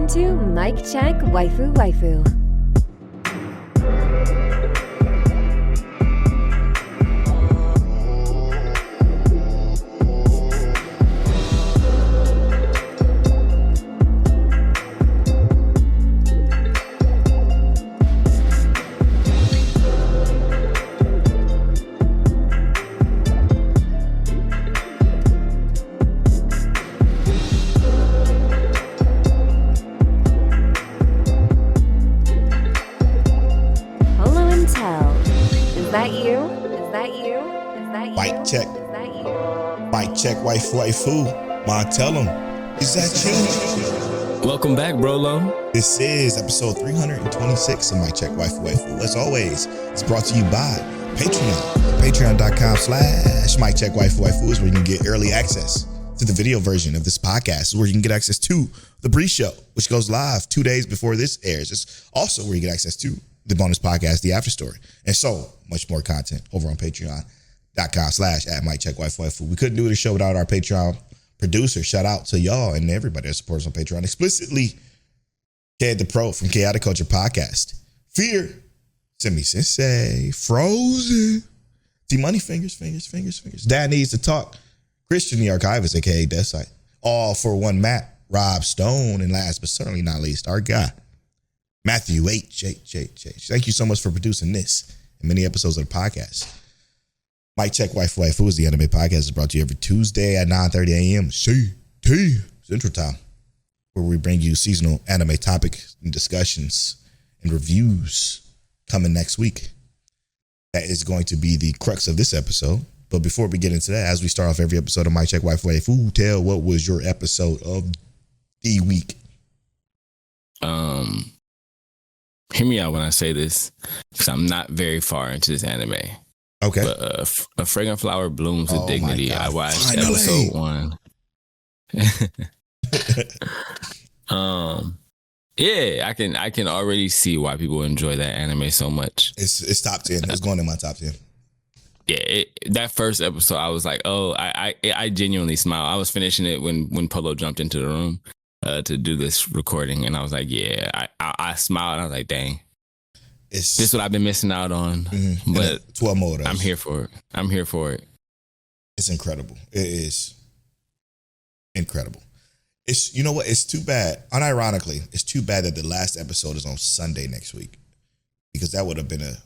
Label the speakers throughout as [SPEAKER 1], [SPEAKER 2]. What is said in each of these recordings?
[SPEAKER 1] Welcome to Mic Check Waifu Waifu.
[SPEAKER 2] Check waifu. Ma, tell him. Is that you?
[SPEAKER 3] Welcome back, Brolo.
[SPEAKER 2] This is episode 326 of My Check Waifu. As always, it's brought to you by Patreon. Patreon.com/My Check Waifu is where you can get early access to the video version of this podcast, where you can get access to the pre-show, which goes live 2 days before this airs. It's also where you get access to the bonus podcast, The After Story, and so much more content over on Patreon.com/My Check Waifu. We couldn't do the show without our Patreon producer. Shout out to y'all and everybody that supports on Patreon. Explicitly, Ked the Pro from Chaotic Culture Podcast. Fear, Semi Sensei, Frozen, T Money Fingers. Dad Needs to Talk, Christian the Archivist, aka Death Sight. All for one Matt, Rob Stone, and last but certainly not least, our guy, Matthew H. Thank you so much for producing this and many episodes of the podcast. Mic Check Waifu is the anime podcast. It's brought to you every Tuesday at 9:30 a.m. CT Central Time, where we bring you seasonal anime topics and discussions and reviews coming next week. That is going to be the crux of this episode. But before we get into that, as we start off every episode of Mic Check Waifu, tell what was your episode of the week?
[SPEAKER 3] Hear me out when I say this, because I'm not very far into this anime.
[SPEAKER 2] Okay.
[SPEAKER 3] But a Fragrant Flower Blooms with Dignity. I watched
[SPEAKER 2] Finally.
[SPEAKER 3] episode 1. Yeah, I can already see why people enjoy that anime so much.
[SPEAKER 2] It's top 10. It's going in my top 10.
[SPEAKER 3] Yeah, that first episode, I was like, oh, I genuinely smiled. I was finishing it when Polo jumped into the room to do this recording, and I was like, yeah, I smiled. I was like, dang. This is what I've been missing out on, but
[SPEAKER 2] 12 more of those.
[SPEAKER 3] I'm here for it.
[SPEAKER 2] It's incredible. It is incredible. It's, you know what? It's too bad. Unironically, it's too bad that the last episode is on Sunday next week, because that would have been a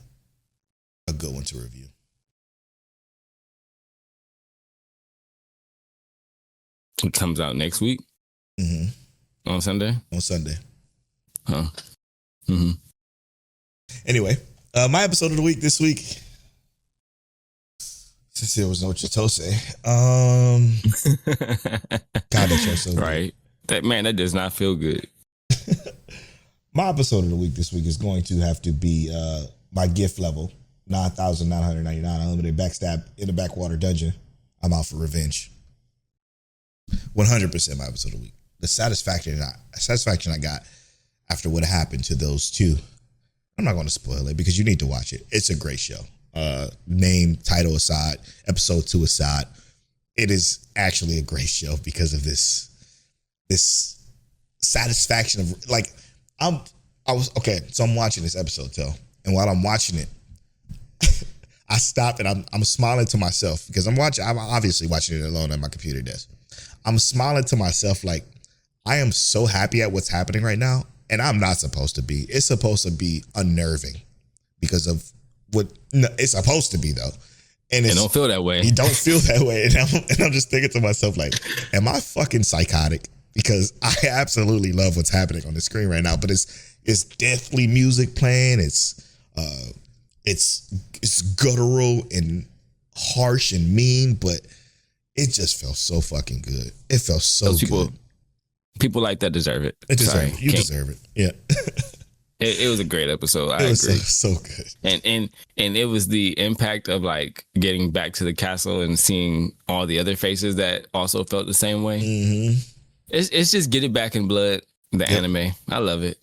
[SPEAKER 2] good one to review.
[SPEAKER 3] It comes out next week? On Sunday?
[SPEAKER 2] On Sunday.
[SPEAKER 3] Huh.
[SPEAKER 2] Anyway, my episode of the week this week, since there was no Chitose, God, that show's so good.
[SPEAKER 3] Right. That does not feel good.
[SPEAKER 2] My episode of the week this week is going to have to be my gift level, 9,999 unlimited backstab in the backwater dungeon. I'm out for revenge. 100% my episode of the week. The satisfaction I got after what happened to those two. I'm not going to spoil it because you need to watch it. It's a great show. Name, title aside, episode 2 aside, it is actually a great show because of this satisfaction of, like, I'm watching this episode, and while I'm watching it, I stop and I'm smiling to myself because I'm obviously watching it alone at my computer desk. I'm smiling to myself like, I am so happy at what's happening right now. And I'm not supposed to be. It's supposed to be unnerving because of what it's supposed to be, though. And it
[SPEAKER 3] don't feel that way.
[SPEAKER 2] You don't feel that way. And I'm just thinking to myself, like, am I fucking psychotic? Because I absolutely love what's happening on the screen right now. But it's deathly music playing. It's guttural and harsh and mean, but it just felt so fucking good. It felt so good.
[SPEAKER 3] People like that deserve it.
[SPEAKER 2] You deserve it. Yeah.
[SPEAKER 3] It was a great episode. I
[SPEAKER 2] agree.
[SPEAKER 3] So
[SPEAKER 2] good.
[SPEAKER 3] And it was the impact of, like, getting back to the castle and seeing all the other faces that also felt the same way. Mm-hmm. It's just Get It Back in Blood, the anime. I love it.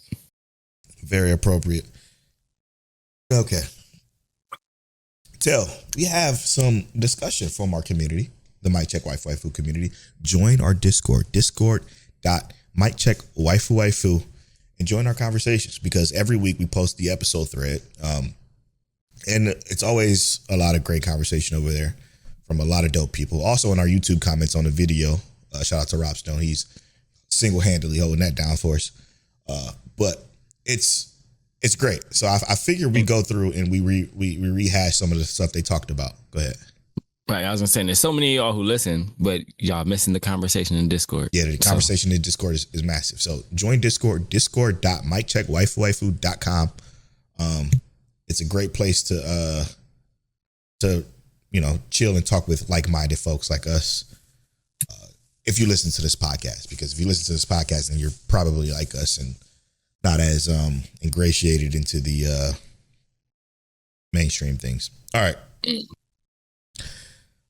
[SPEAKER 2] Very appropriate. Okay. We have some discussion from our community, the Mic Check Waifu community. Join our Discord, Mic Check Waifu, and join our conversations, because every week we post the episode thread. And it's always a lot of great conversation over there from a lot of dope people. Also in our YouTube comments on the video, shout out to Rob Stone. He's single-handedly holding that down for us. But it's great. So I figure we go through and we rehash some of the stuff they talked about. Go ahead.
[SPEAKER 3] Right, I was gonna say there's so many of y'all who listen, but y'all missing the conversation in Discord.
[SPEAKER 2] Yeah, the conversation in Discord is massive. So join Discord, discord.miccheckwaifuwaifu.com. It's a great place to chill and talk with like-minded folks like us. If you listen to this podcast, because if you listen to this podcast, then you're probably like us and not as ingratiated into the mainstream things. All right.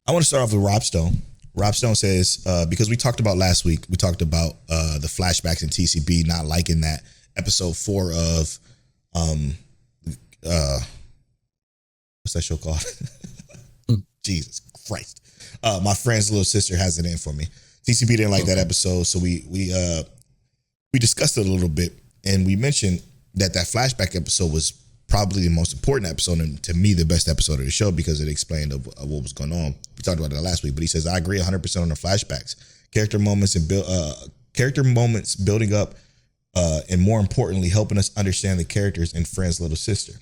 [SPEAKER 2] I want to start off with Rob Stone. Rob Stone says, because we talked about last week, we talked about the flashbacks in TCB, not liking that. Episode 4 of, what's that show called? Jesus Christ. My friend's little sister has it in for me. TCB didn't like that episode, so we discussed it a little bit, and we mentioned that flashback episode was probably the most important episode, and to me, the best episode of the show, because it explained of what was going on. We talked about that last week, but he says, I agree 100% on the flashbacks. Character moments building up, and more importantly, helping us understand the characters in Friend's little sister.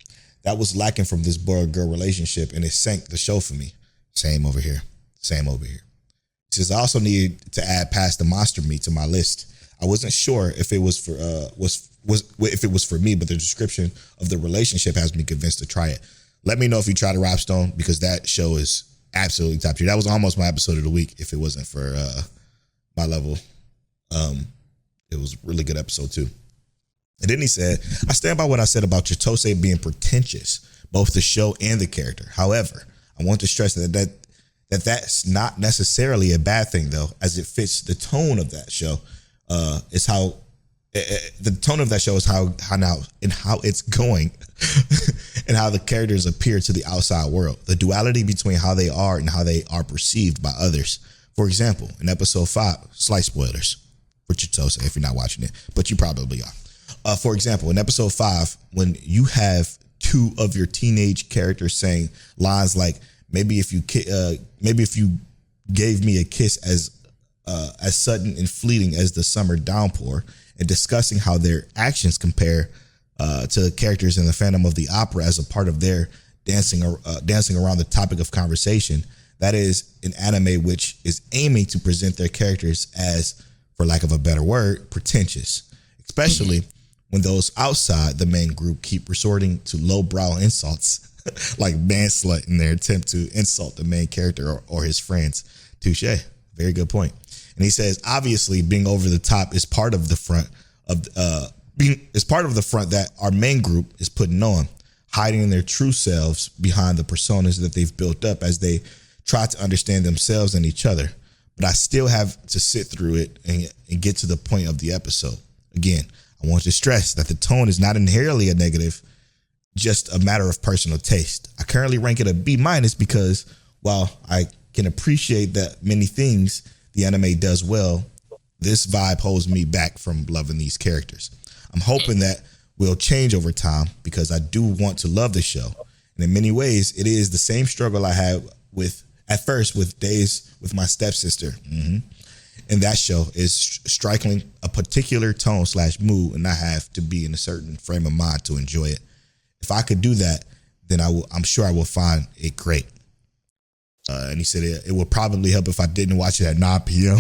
[SPEAKER 2] That was lacking from this boy-girl relationship, and it sank the show for me. Same over here. He says, I also needed to add Past the Monster Meat to my list. I wasn't sure if it was for if it was for me, but the description of the relationship has me convinced to try it. Let me know if you try to Rob Stone, because that show is absolutely top tier. That was almost my episode of the week if it wasn't for my level. It was a really good episode too. And then he said, I stand by what I said about Chitose being pretentious, both the show and the character. However, I want to stress that's not necessarily a bad thing, though, as it fits the tone of that show. The tone of that show is how it's going and how the characters appear to the outside world. The duality between how they are and how they are perceived by others. For example, in episode 5, slight spoilers for Chitose if you're not watching it, but you probably are. For example, in episode 5, when you have 2 of your teenage characters saying lines like, maybe if you gave me a kiss as sudden and fleeting as the summer downpour, and discussing how their actions compare to the characters in the Phantom of the Opera as a part of their dancing around the topic of conversation. That is an anime which is aiming to present their characters as, for lack of a better word, pretentious, especially when those outside the main group keep resorting to lowbrow insults like manslut in their attempt to insult the main character or his friends. Touche. Very good point. And he says, obviously, being over the top is part of the front that our main group is putting on, hiding their true selves behind the personas that they've built up as they try to understand themselves and each other. But I still have to sit through it and get to the point of the episode. Again, I want to stress that the tone is not inherently a negative, just a matter of personal taste. I currently rank it a B- because while I can appreciate that many things the anime does well, this vibe holds me back from loving these characters. I'm hoping that will change over time, because I do want to love the show. And in many ways, it is the same struggle I had at first with Days with my stepsister. And that show is striking a particular tone / mood, and I have to be in a certain frame of mind to enjoy it. If I could do that, then I'm sure I will find it great. And he said it would probably help if I didn't watch it at 9 p.m.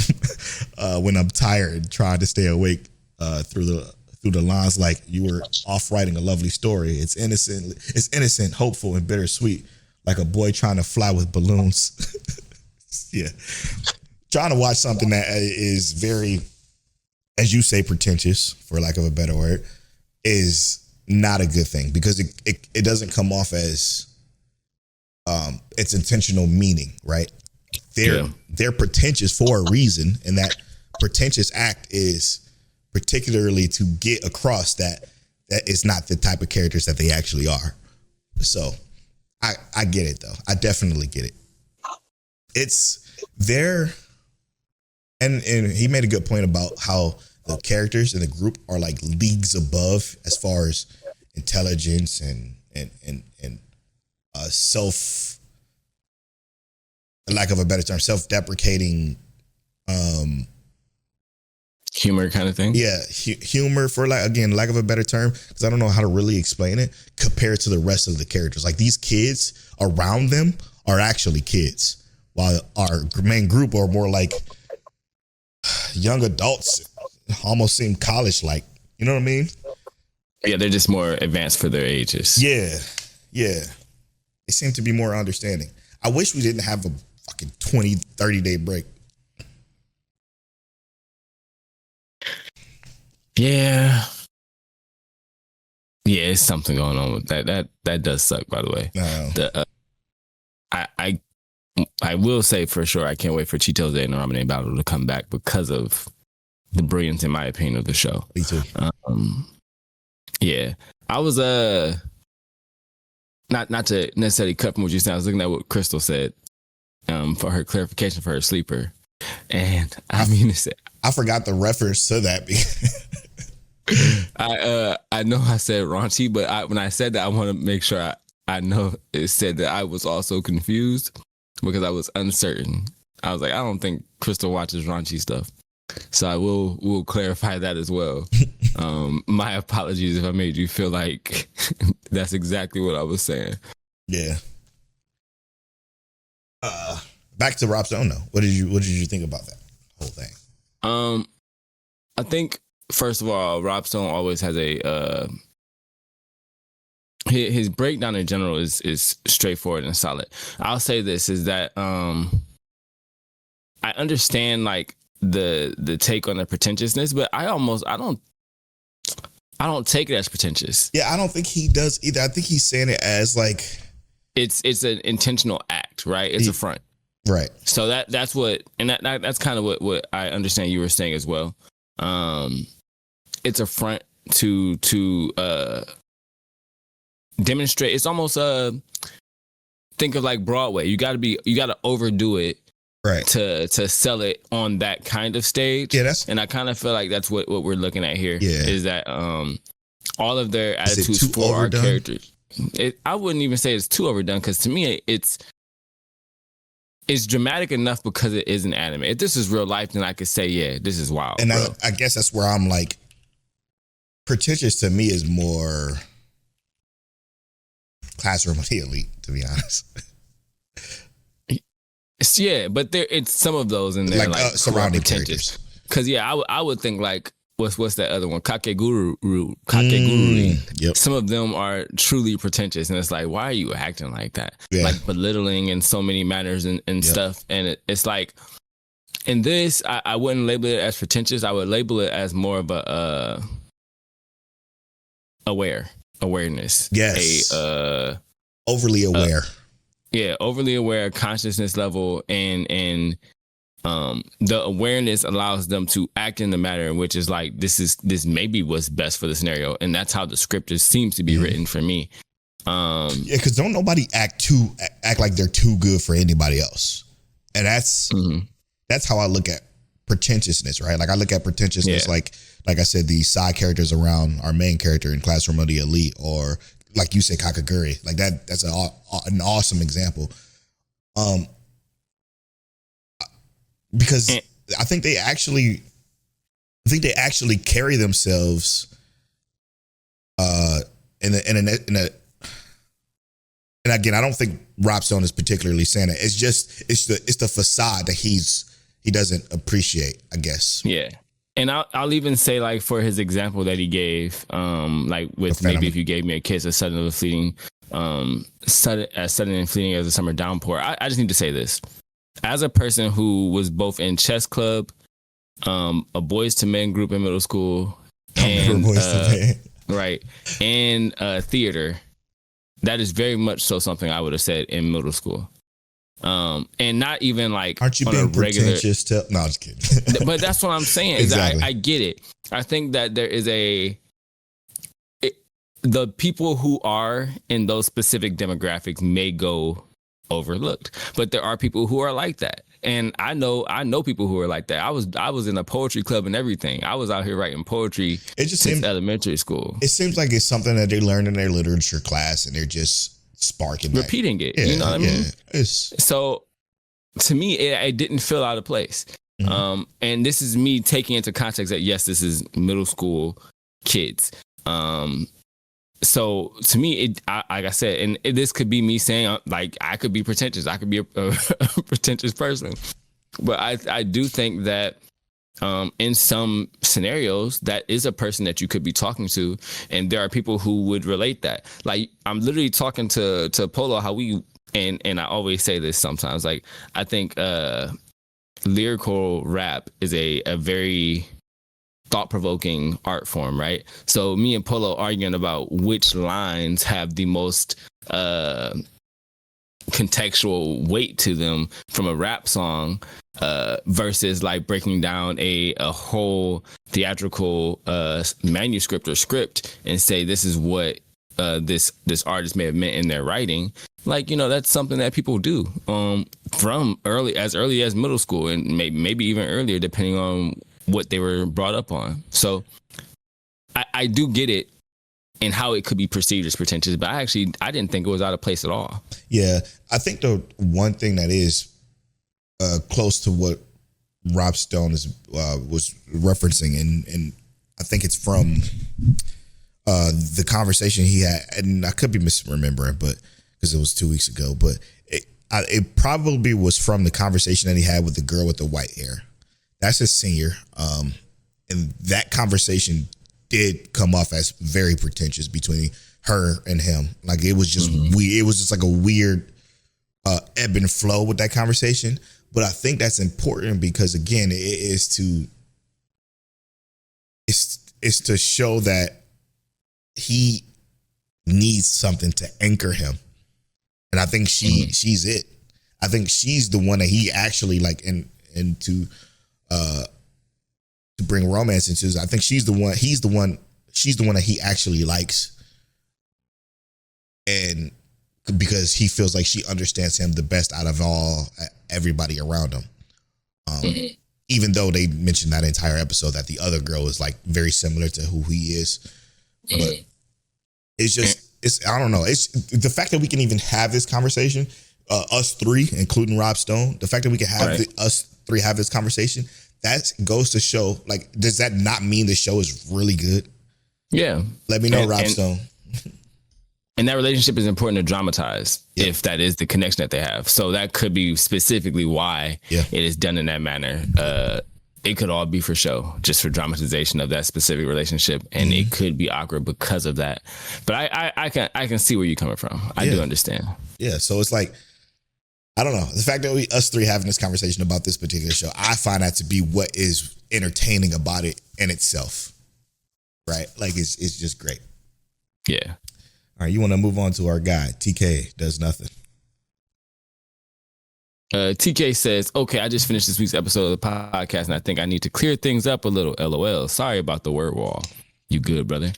[SPEAKER 2] When I'm tired and trying to stay awake through the lines like, you were off writing a lovely story. It's innocent, hopeful, and bittersweet, like a boy trying to fly with balloons. Yeah. Trying to watch something that is very, as you say, pretentious, for lack of a better word, is not a good thing, because it doesn't come off as its intentional meaning, right? They're pretentious for a reason, and that pretentious act is particularly to get across that is not the type of characters that they actually are. So I get it, though. I definitely get it. It's there, and he made a good point about how the characters in the group are like leagues above as far as intelligence and self, lack of a better term, self-deprecating,
[SPEAKER 3] humor kind of thing.
[SPEAKER 2] Yeah, humor, for lack of a better term, because I don't know how to really explain it, compared to the rest of the characters. Like, these kids around them are actually kids, while our main group are more like young adults, almost seem college-like. You know what I mean?
[SPEAKER 3] Yeah, they're just more advanced for their ages.
[SPEAKER 2] Yeah. They seem to be more understanding. I wish we didn't have a fucking 20, 30-day break.
[SPEAKER 3] Yeah, it's something going on with that. That does suck, by the way.
[SPEAKER 2] No.
[SPEAKER 3] I will say for sure, I can't wait for Chitose and Ramune battle to come back because of the brilliance, in my opinion, of the show.
[SPEAKER 2] Me too.
[SPEAKER 3] Yeah, I was not to necessarily cut from what you said. I was looking at what Crystal said for her clarification for her sleeper, and I
[SPEAKER 2] forgot the reference to that.
[SPEAKER 3] I know I said raunchy, but when I said that, I want to make sure I know it said that I was also confused because I was uncertain. I was like, I don't think Crystal watches raunchy stuff, so I will clarify that as well. My apologies if I made you feel like that's exactly what I was saying.
[SPEAKER 2] Yeah. Back to Rob Stone though. What did you think about that whole thing?
[SPEAKER 3] I think, first of all, Rob Stone always has a his breakdown in general is straightforward and solid. I'll say this is that I understand like the take on the pretentiousness, but I don't take it as pretentious.
[SPEAKER 2] Yeah, I don't think he does either. I think he's saying it as like
[SPEAKER 3] it's an intentional act, right? It's a front.
[SPEAKER 2] Right.
[SPEAKER 3] So that's what, and that's kind of what I understand you were saying as well. It's a front to demonstrate. It's almost think of like Broadway. You gotta overdo it,
[SPEAKER 2] right,
[SPEAKER 3] to sell it on that kind of stage.
[SPEAKER 2] Yeah,
[SPEAKER 3] and I kind of feel like that's what we're looking at here.
[SPEAKER 2] Yeah.
[SPEAKER 3] Is that all of their attitudes for our characters. I wouldn't even say it's too overdone, because to me it's dramatic enough because it is an anime. If this is real life, then I could say, yeah, this is wild.
[SPEAKER 2] And I guess that's where I'm like, pretentious to me is more Classroom of the Elite, to be honest.
[SPEAKER 3] Yeah, but it's some of those in there, like
[SPEAKER 2] surrounding characters.
[SPEAKER 3] Because I would think like what's that other one? Kakegurui.
[SPEAKER 2] Yep.
[SPEAKER 3] Some of them are truly pretentious, and it's like, why are you acting like that?
[SPEAKER 2] Yeah.
[SPEAKER 3] Like belittling in so many manners and yep. stuff. And it's like, in this, I wouldn't label it as pretentious. I would label it as more of a awareness.
[SPEAKER 2] Yes. Overly aware.
[SPEAKER 3] Overly aware, consciousness level, and the awareness allows them to act in the manner in which is like, this may be what's best for the scenario, and that's how the script seems to be written for me.
[SPEAKER 2] Yeah, because don't nobody act like they're too good for anybody else, and that's how I look at pretentiousness, right? Like I look at pretentiousness like I said, the side characters around our main character in Classroom of the Elite, or like you say, Kakaguri. Like that's an awesome example. Because I think they actually carry themselves in a and again, I don't think Rob Stone is particularly saying it. It's the facade that he doesn't appreciate, I guess.
[SPEAKER 3] Yeah. And I'll even say, like, for his example that he gave, like with maybe if you gave me a kiss, as sudden and fleeting as a summer downpour. I just need to say this. As a person who was both in chess club, a boys to men group in middle school, and right, and theater, that is very much so something I would have said in middle school. And not even like,
[SPEAKER 2] aren't you being pretentious? No, I'm just kidding.
[SPEAKER 3] But that's what I'm saying. Exactly. Is I get it. I think that there is the people who are in those specific demographics may go overlooked, but there are people who are like that, and I know people who are like that. I was in a poetry club and everything. I was out here writing poetry since elementary school.
[SPEAKER 2] It seems like it's something that they learned in their literature class, and they're just sparking
[SPEAKER 3] repeating it. You know what I mean? So to me, it didn't feel out of place. Mm-hmm. And this is me taking into context that yes, this is middle school kids. So to me, like I said, and this could be me saying like I could be pretentious. I could be a pretentious person, but I do think that in some scenarios that is a person that you could be talking to, and there are people who would relate that. Like I'm literally talking to Polo how we and I always say this sometimes. Like I think lyrical rap is a very thought-provoking art form, right? So me and Polo arguing about which lines have the most contextual weight to them from a rap song versus like breaking down a whole theatrical manuscript or script and say this is what this artist may have meant in their writing. Like, you know, that's something that people do from early as middle school and maybe even earlier, depending on what they were brought up on. So I do get it and how it could be perceived as pretentious, but I didn't think it was out of place at all. Yeah,
[SPEAKER 2] I think the one thing that is close to what Rob Stone was referencing, and I think it's from the conversation he had, and I could be misremembering, but because it was 2 weeks ago, but it probably was from the conversation that he had with the girl with the white hair. That's his senior. And that conversation did come off as very pretentious between her and him. Like it was just weird. It was just like a weird ebb and flow with that conversation. But I think that's important because again, it's to show that he needs something to anchor him. And I think she's it. I think she's the one that he actually like to bring romance into. I think she's the one that he actually likes. And because he feels like she understands him the best out of everybody around him. Even though they mentioned that entire episode that the other girl is like very similar to who he is. But I don't know. It's the fact that we can even have this conversation, us three, including Rob Stone, the fact that we can have us three have this conversation, that goes to show, like, does that not mean the show is really good?
[SPEAKER 3] Yeah.
[SPEAKER 2] Let me know, Rob Stone.
[SPEAKER 3] And that relationship is important to dramatize if that is the connection that they have. So that could be specifically why it is done in that manner. It could all be for show, just for dramatization of that specific relationship. And it could be awkward because of that. But I can see where you're coming from. I do understand.
[SPEAKER 2] Yeah. So it's like, I don't know. The fact that us three having this conversation about this particular show, I find that to be what is entertaining about it in itself. Right? Like it's just great.
[SPEAKER 3] Yeah.
[SPEAKER 2] All right. You want to move on to our guy, TK Does Nothing.
[SPEAKER 3] TK says, okay, I just finished this week's episode of the podcast and I think I need to clear things up a little. LOL. Sorry about the word wall. You good, brother?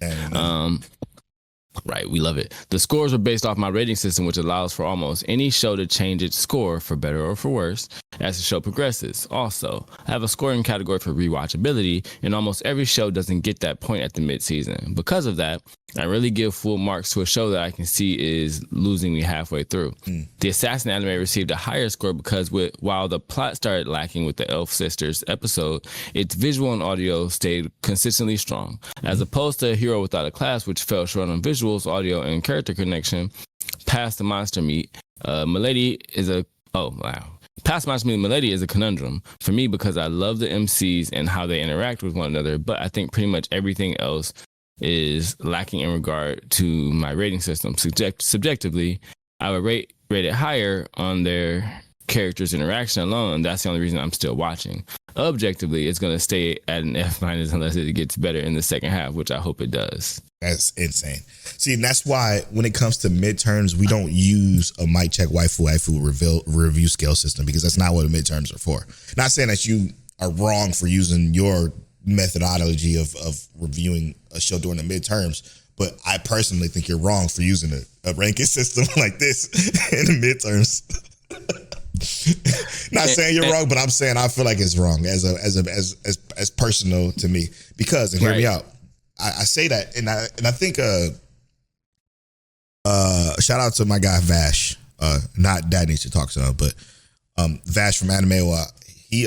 [SPEAKER 3] Right, we love it. The scores are based off my rating system, which allows for almost any show to change its score for better or for worse as the show progresses. Also, I have a scoring category for rewatchability, and almost every show doesn't get that point at the mid-season. Because of that, I really give full marks to a show that I can see is losing me halfway through. The Assassin anime received a higher score because while the plot started lacking with the Elf Sisters episode, its visual and audio stayed consistently strong. As opposed to Hero Without a Class, which fell short on visuals, audio, and character connection, Past the Monster Meat, Milady is a conundrum for me because I love the MCs and how they interact with one another, but I think pretty much everything else is lacking in regard to my rating system. Subjectively, I would rate it higher on their characters' interaction alone. That's the only reason I'm still watching. Objectively, it's going to stay at an F- unless it gets better in the second half, which I hope it does.
[SPEAKER 2] That's insane. See, and that's why when it comes to midterms, we don't use a mic check waifu review scale system because that's not what the midterms are for. Not saying that you are wrong for using your methodology of reviewing a show during the midterms, but I personally think you're wrong for using a ranking system like this in the midterms. not saying you're wrong, but I'm saying I feel like it's wrong as personal to me because, and hear me out. I say that, and I think shout out to my guy Vash. Not Dad Needs to Talk to him, but Vash from Anime. He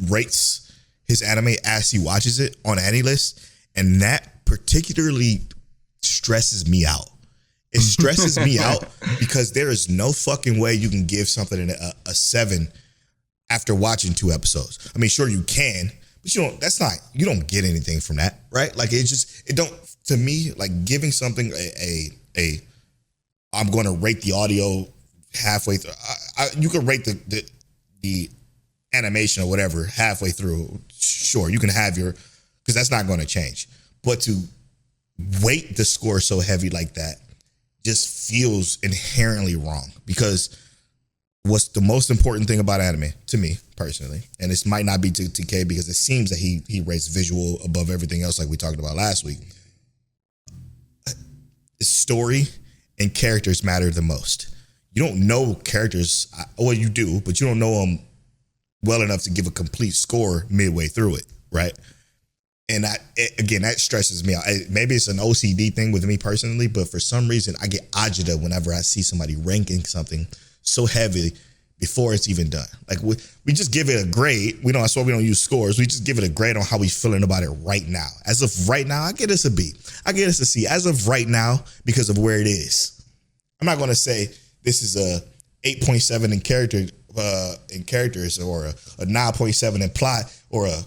[SPEAKER 2] rates his anime as he watches it on AniList, and that particularly stresses me out. It stresses me out because there is no fucking way you can give something a 7 after watching 2 episodes. I mean, sure you can, but you don't get anything from that, right? Like it don't, to me, like giving something I'm going to rate the audio halfway through. You can rate the animation or whatever halfway through. Sure, you can have because that's not going to change. But to weight the score so heavy like that just feels inherently wrong, because what's the most important thing about anime to me personally, and this might not be to TK because it seems that he rates visual above everything else like we talked about last week. The story and characters matter the most. You don't know characters, well you do, but you don't know them well enough to give a complete score midway through it, right? And again, that stresses me out. Maybe it's an OCD thing with me personally, but for some reason, I get agita whenever I see somebody ranking something so heavy before it's even done. Like we just give it a grade. That's why we don't use scores. We just give it a grade on how we feeling about it right now. As of right now, I get us a B. I get us a C. As of right now, because of where it is. I'm not going to say this is a 8.7 in characters or a 9.7 in plot or a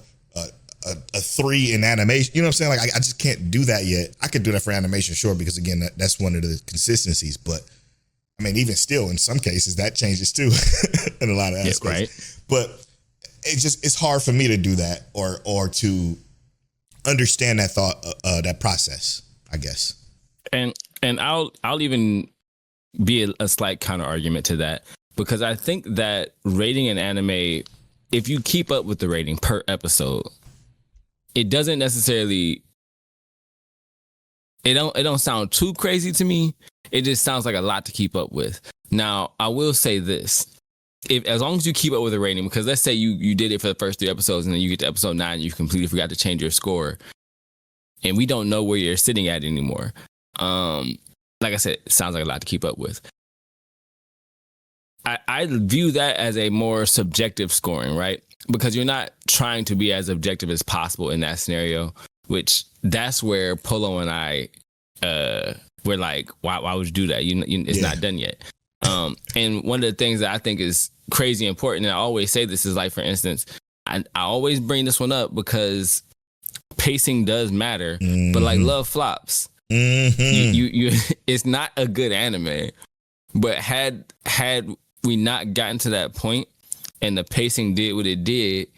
[SPEAKER 2] 3 in animation. You know what I'm saying? Like I just can't do that yet. I could do that for animation, sure, because again, that's one of the consistencies. But I mean, even still, in some cases, that changes too in a lot of aspects. Yeah, right. But it's hard for me to do that or to understand that thought, that process, I guess.
[SPEAKER 3] And I'll even be a slight counter argument to that, because I think that rating an anime, if you keep up with the rating per episode, it doesn't necessarily, it don't sound too crazy to me. It just sounds like a lot to keep up with. Now, I will say this. As long as you keep up with the rating, because let's say you did it for the first 3 episodes and then you get to episode 9 and you completely forgot to change your score, and we don't know where you're sitting at anymore. Like I said, it sounds like a lot to keep up with. I view that as a more subjective scoring, right? Because you're not trying to be as objective as possible in that scenario, which that's where Polo and I, we're like, why would you do that? It's not done yet. And one of the things that I think is crazy important, and I always say this, is like, for instance, I always bring this one up because pacing does matter, but like Love Flops, you it's not a good anime, but had we not gotten to that point and the pacing did what it did,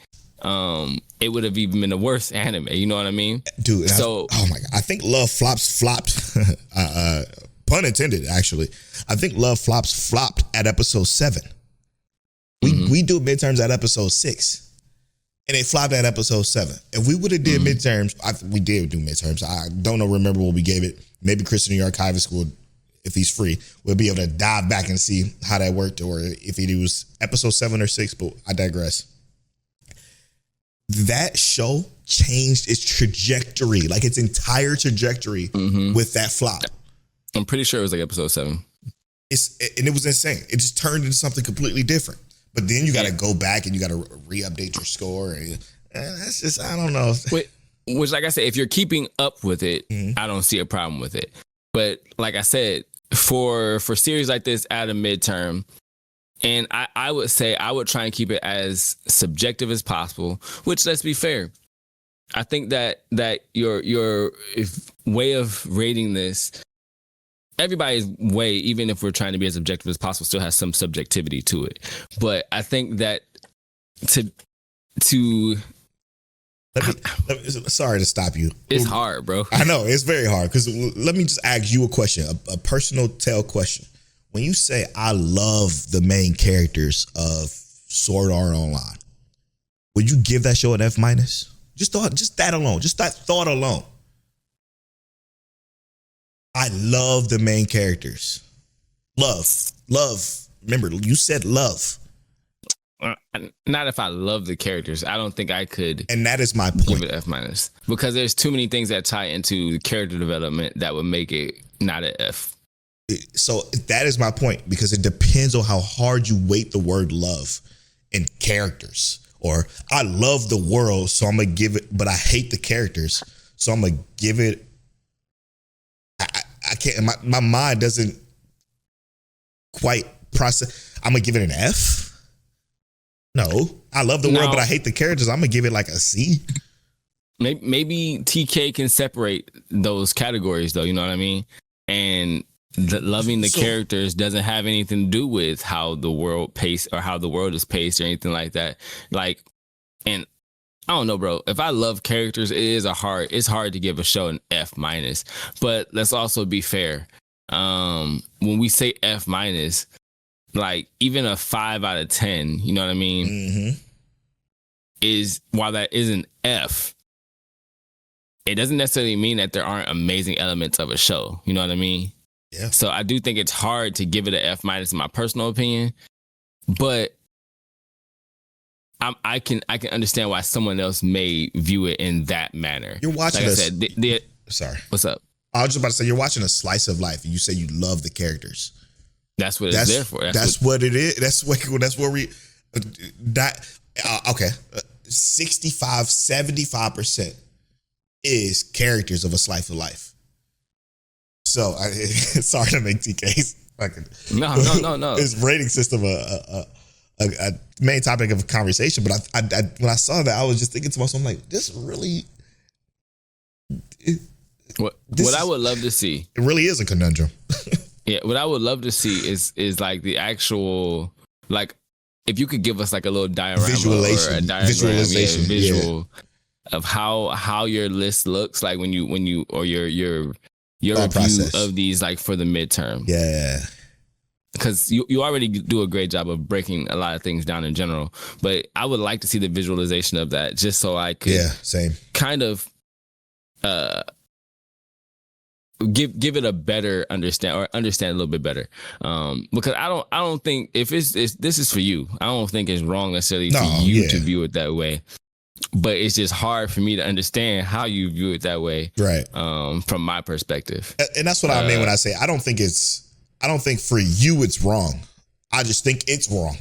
[SPEAKER 3] it would have even been a worse anime. You know what I mean?
[SPEAKER 2] Dude, oh my God. I think Love Flops flopped. Pun intended, actually. I think Love Flops flopped at episode 7. We do midterms at episode 6. And it flopped at episode 7. If we would have did midterms, we did do midterms. I don't remember what we gave it. Maybe Chris in New York Archivist will, if he's free, we'll be able to dive back and see how that worked, or if it was episode 7 or 6, but I digress. That show changed its trajectory, like its entire trajectory with that flop.
[SPEAKER 3] I'm pretty sure it was like episode 7.
[SPEAKER 2] And it was insane. It just turned into something completely different. But then you got to go back and you got to re-update your score. And that's just, I don't know.
[SPEAKER 3] Which, like I said, if you're keeping up with it, I don't see a problem with it. But like I said, for series like this at a midterm, and I would say I would try and keep it as subjective as possible, which, let's be fair, I think that your way of rating this, everybody's way, even if we're trying to be as objective as possible, still has some subjectivity to it. But I think that to
[SPEAKER 2] sorry to stop you.
[SPEAKER 3] It's hard, bro.
[SPEAKER 2] I know, it's very hard, because let me just ask you a question, a personal tell question. When you say I love the main characters of Sword Art Online, would you give that show an F-? Just that alone. Just that thought alone. I love the main characters. Love. Remember, you said love.
[SPEAKER 3] Not if I love the characters. I don't think I could.
[SPEAKER 2] And that is my
[SPEAKER 3] Give
[SPEAKER 2] point.
[SPEAKER 3] it F minus because there's too many things that tie into the character development that would make it not an F.
[SPEAKER 2] So that is my point, because it depends on how hard you weight the word love in characters. Or I love the world, so I'm going to give it, but I hate the characters, so I'm going to give it. I can't, my mind doesn't quite process. I'm going to give it an F. No, I love the world, but I hate the characters. I'm going to give it like a C.
[SPEAKER 3] Maybe TK can separate those categories though. You know what I mean? And loving the characters doesn't have anything to do with how the world paced or how the world is paced or anything like that. Like, and I don't know, bro. If I love characters, it's hard to give a show an F minus. But let's also be fair. When we say F minus, like even a 5 out of 10, you know what I mean?
[SPEAKER 2] Mm-hmm.
[SPEAKER 3] Is while that is an F, it doesn't necessarily mean that there aren't amazing elements of a show. You know what I mean?
[SPEAKER 2] Yeah.
[SPEAKER 3] So I do think it's hard to give it an F minus in my personal opinion, but I can understand why someone else may view it in that manner.
[SPEAKER 2] You're watching
[SPEAKER 3] like I said,
[SPEAKER 2] sorry.
[SPEAKER 3] What's up?
[SPEAKER 2] I was just about to say, you're watching a slice of life and you say you love the characters.
[SPEAKER 3] That's what it's there for.
[SPEAKER 2] That's what it is. That's where we okay. 75% is characters of a slice of life. So sorry to make TK's
[SPEAKER 3] No.
[SPEAKER 2] His rating system a main topic of conversation, but I when I saw that, I was just thinking to myself, I'm like, this really.
[SPEAKER 3] What I would love to see.
[SPEAKER 2] It really is a conundrum.
[SPEAKER 3] Yeah, what I would love to see is like the actual, like, if you could give us like a little diorama or a visualization, visual of how your list looks like when you or your review process of these, like for the midterm.
[SPEAKER 2] Yeah.
[SPEAKER 3] Because you already do a great job of breaking a lot of things down in general, but I would like to see the visualization of that just so I could kind of give it a better understand a little bit better. Because I don't think if this is for you, I don't think it's wrong necessarily for you to view it that way. But it's just hard for me to understand how you view it that way, right? From my perspective,
[SPEAKER 2] and that's what I mean when I say I don't think for you it's wrong. I just think it's wrong.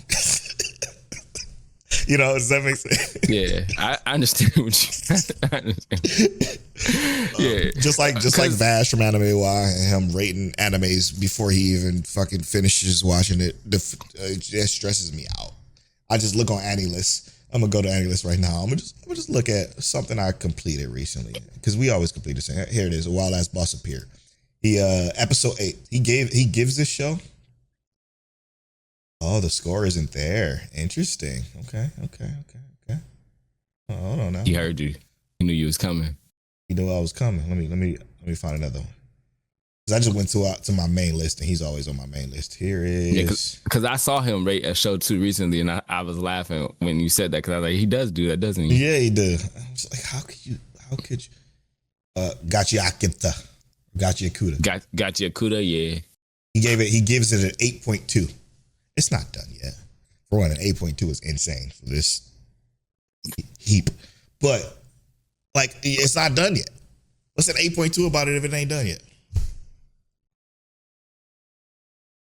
[SPEAKER 2] You know, does that make sense?
[SPEAKER 3] Yeah, I understand what you. I understand. Yeah,
[SPEAKER 2] just like Vash from Anime Y and him rating animes before he even fucking finishes watching it. It stresses me out. I just look on AniList. I'm gonna go to AniList right now. I'm gonna just look at something I completed recently, because we always complete this. Here it is. A Wild Ass Boss Appear. He episode 8. He gives this show. Oh, the score isn't there. Interesting. Okay. Oh, hold on now.
[SPEAKER 3] He heard you. He knew you was coming.
[SPEAKER 2] He knew I was coming. Let me find another one. Because I just went to my main list, and he's always on my main list. Here is.
[SPEAKER 3] Yeah, because I saw him rate a show too recently, and I was laughing when you said that, because I was like, he does do that, doesn't he?
[SPEAKER 2] Yeah, he did. I was like, how could you? Gotcha
[SPEAKER 3] Akuda, yeah.
[SPEAKER 2] He gives it an 8.2. It's not done yet. For one, an 8.2 is insane for this heap. But like, it's not done yet. What's an 8.2 about it if it ain't done yet?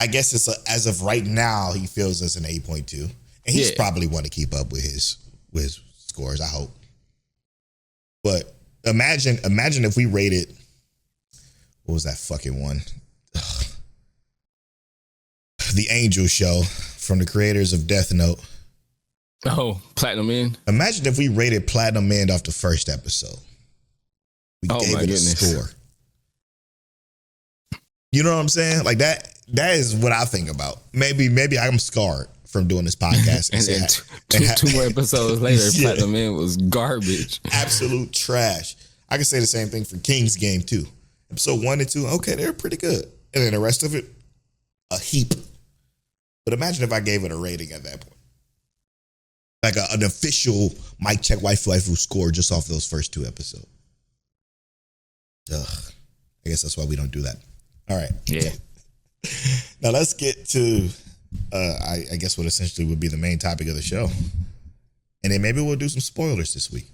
[SPEAKER 2] I guess it's as of right now, he feels it's an 8.2, and he's probably want to keep up with his scores, I hope. But imagine if we rated, what was that fucking one? Ugh. The Angel Show from the creators of Death Note.
[SPEAKER 3] Oh, Platinum End.
[SPEAKER 2] Imagine if we rated Platinum End off the first episode. We gave it a score. You know what I'm saying? Like that is what I think about. Maybe I'm scarred from doing this podcast.
[SPEAKER 3] And then two more episodes later, Platinum End was garbage.
[SPEAKER 2] Absolute trash. I can say the same thing for King's Game too. Episode 1 and 2, okay, they're pretty good. And then the rest of it, a heap. But imagine if I gave it a rating at that point. Like an official Mic Check Waifu score just off those first 2 episodes. Ugh. I guess that's why we don't do that. All right.
[SPEAKER 3] Yeah.
[SPEAKER 2] Now let's get to I guess what essentially would be the main topic of the show. And then maybe we'll do some spoilers this week.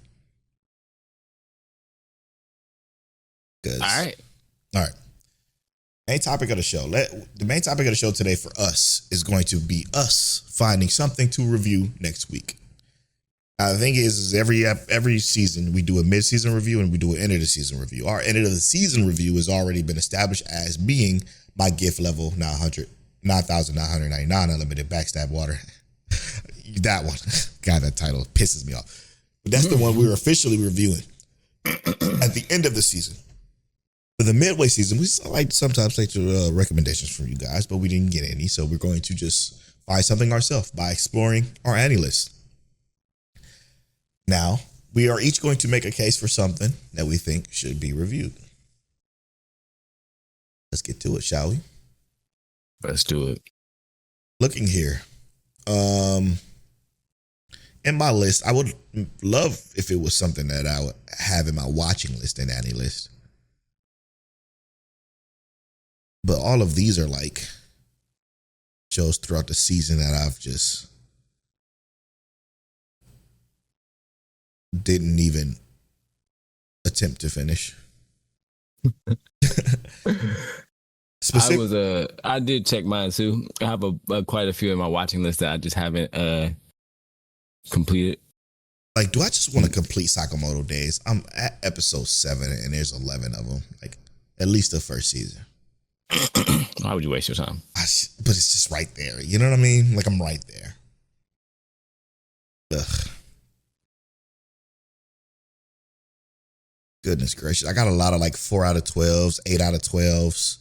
[SPEAKER 3] All right.
[SPEAKER 2] Main topic of the show. The main topic of the show today for us is going to be us finding something to review next week. Now, the thing is every season we do a mid-season review and we do an end of the season review. Our end of the season review has already been established as being my gift level 9,999 unlimited backstab water. That one. God, that title pisses me off. But that's the one we're officially reviewing at the end of the season. For the midway season, we sometimes like to recommendations from you guys, but we didn't get any. So we're going to just find something ourselves by exploring our Annie list. Now, we are each going to make a case for something that we think should be reviewed. Let's get to it, shall we?
[SPEAKER 3] Let's do it.
[SPEAKER 2] Looking here. In my list, I would love if it was something that I would have in my watching list and Annie list. But all of these are like shows throughout the season that I've just didn't even attempt to finish.
[SPEAKER 3] I did check mine too. I have quite a few in my watching list that I just haven't completed.
[SPEAKER 2] Like, do I just want to complete Sakamoto Days? I'm at episode 7 and there's 11 of them. Like, at least the first season.
[SPEAKER 3] Why would you waste your time?
[SPEAKER 2] But it's just right there. You know what I mean? Like, I'm right there. Ugh. Goodness gracious. I got a lot of like 4 out of 12s, 8 out of 12s.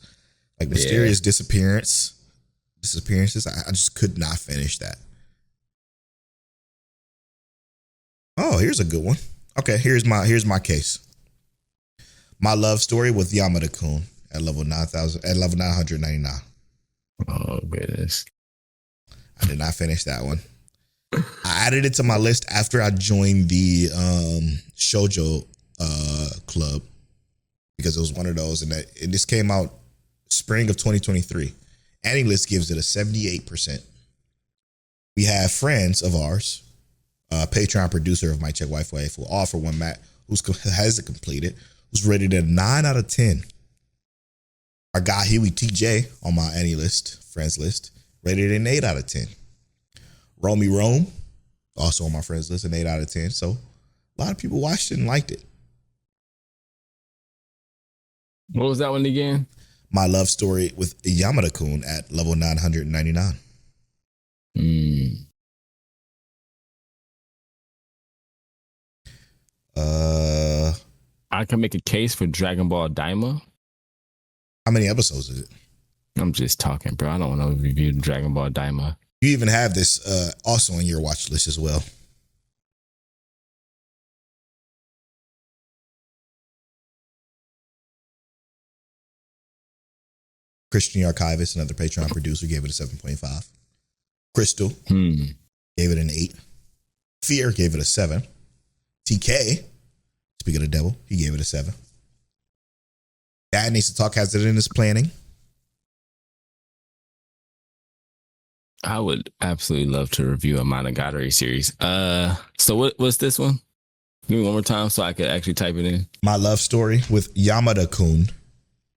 [SPEAKER 2] Like mysterious disappearances. I just could not finish that. Oh, here's a good one. Okay, here's my case. My love story with Yamada-kun at level 999.
[SPEAKER 3] Oh goodness.
[SPEAKER 2] I did not finish that one. I added it to my list after I joined the shoujo club because it was one of those, and this came out spring of 2023. Annie List gives it a 78%. We have friends of ours, Patreon producer of My Check Wife Wife, All for One Matt, who has it completed, who's rated a 9 out of 10. Our guy Huey TJ on my Annie List, friends list, rated an 8 out of 10. Romy Rome, also on my friends list, an 8 out of 10. So a lot of people watched it and liked it.
[SPEAKER 3] What was that one again?
[SPEAKER 2] My love story with Yamada-kun at level 999.
[SPEAKER 3] I can make a case for Dragon Ball Daima.
[SPEAKER 2] How many episodes is it?
[SPEAKER 3] I'm just talking, bro. I don't want to review Dragon Ball Daima.
[SPEAKER 2] You even have this also on your watch list as well. Christian Archivist, another Patreon producer, gave it a 7.5. Crystal gave it an 8. Fear gave it a 7. TK, speaking of the devil, he gave it a 7. Dad Needs to Talk has it in his planning.
[SPEAKER 3] I would absolutely love to review a Monogatari series. So what's this one? Give me one more time so I could actually type it in.
[SPEAKER 2] My love story with Yamada-kun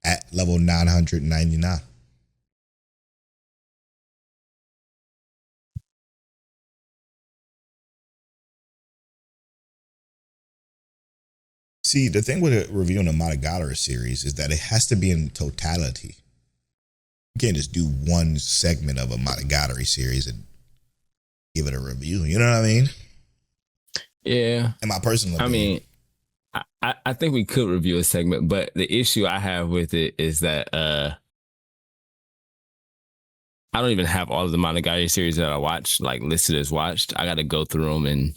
[SPEAKER 2] at level 999. See, the thing with reviewing a Monogatari series is that it has to be in totality. You can't just do one segment of a Monogatari series and give it a review. You know what I mean?
[SPEAKER 3] Yeah.
[SPEAKER 2] In my personal opinion.
[SPEAKER 3] I think we could review a segment, but the issue I have with it is that I don't even have all of the Monogatari series that I watched like listed as watched. I got to go through them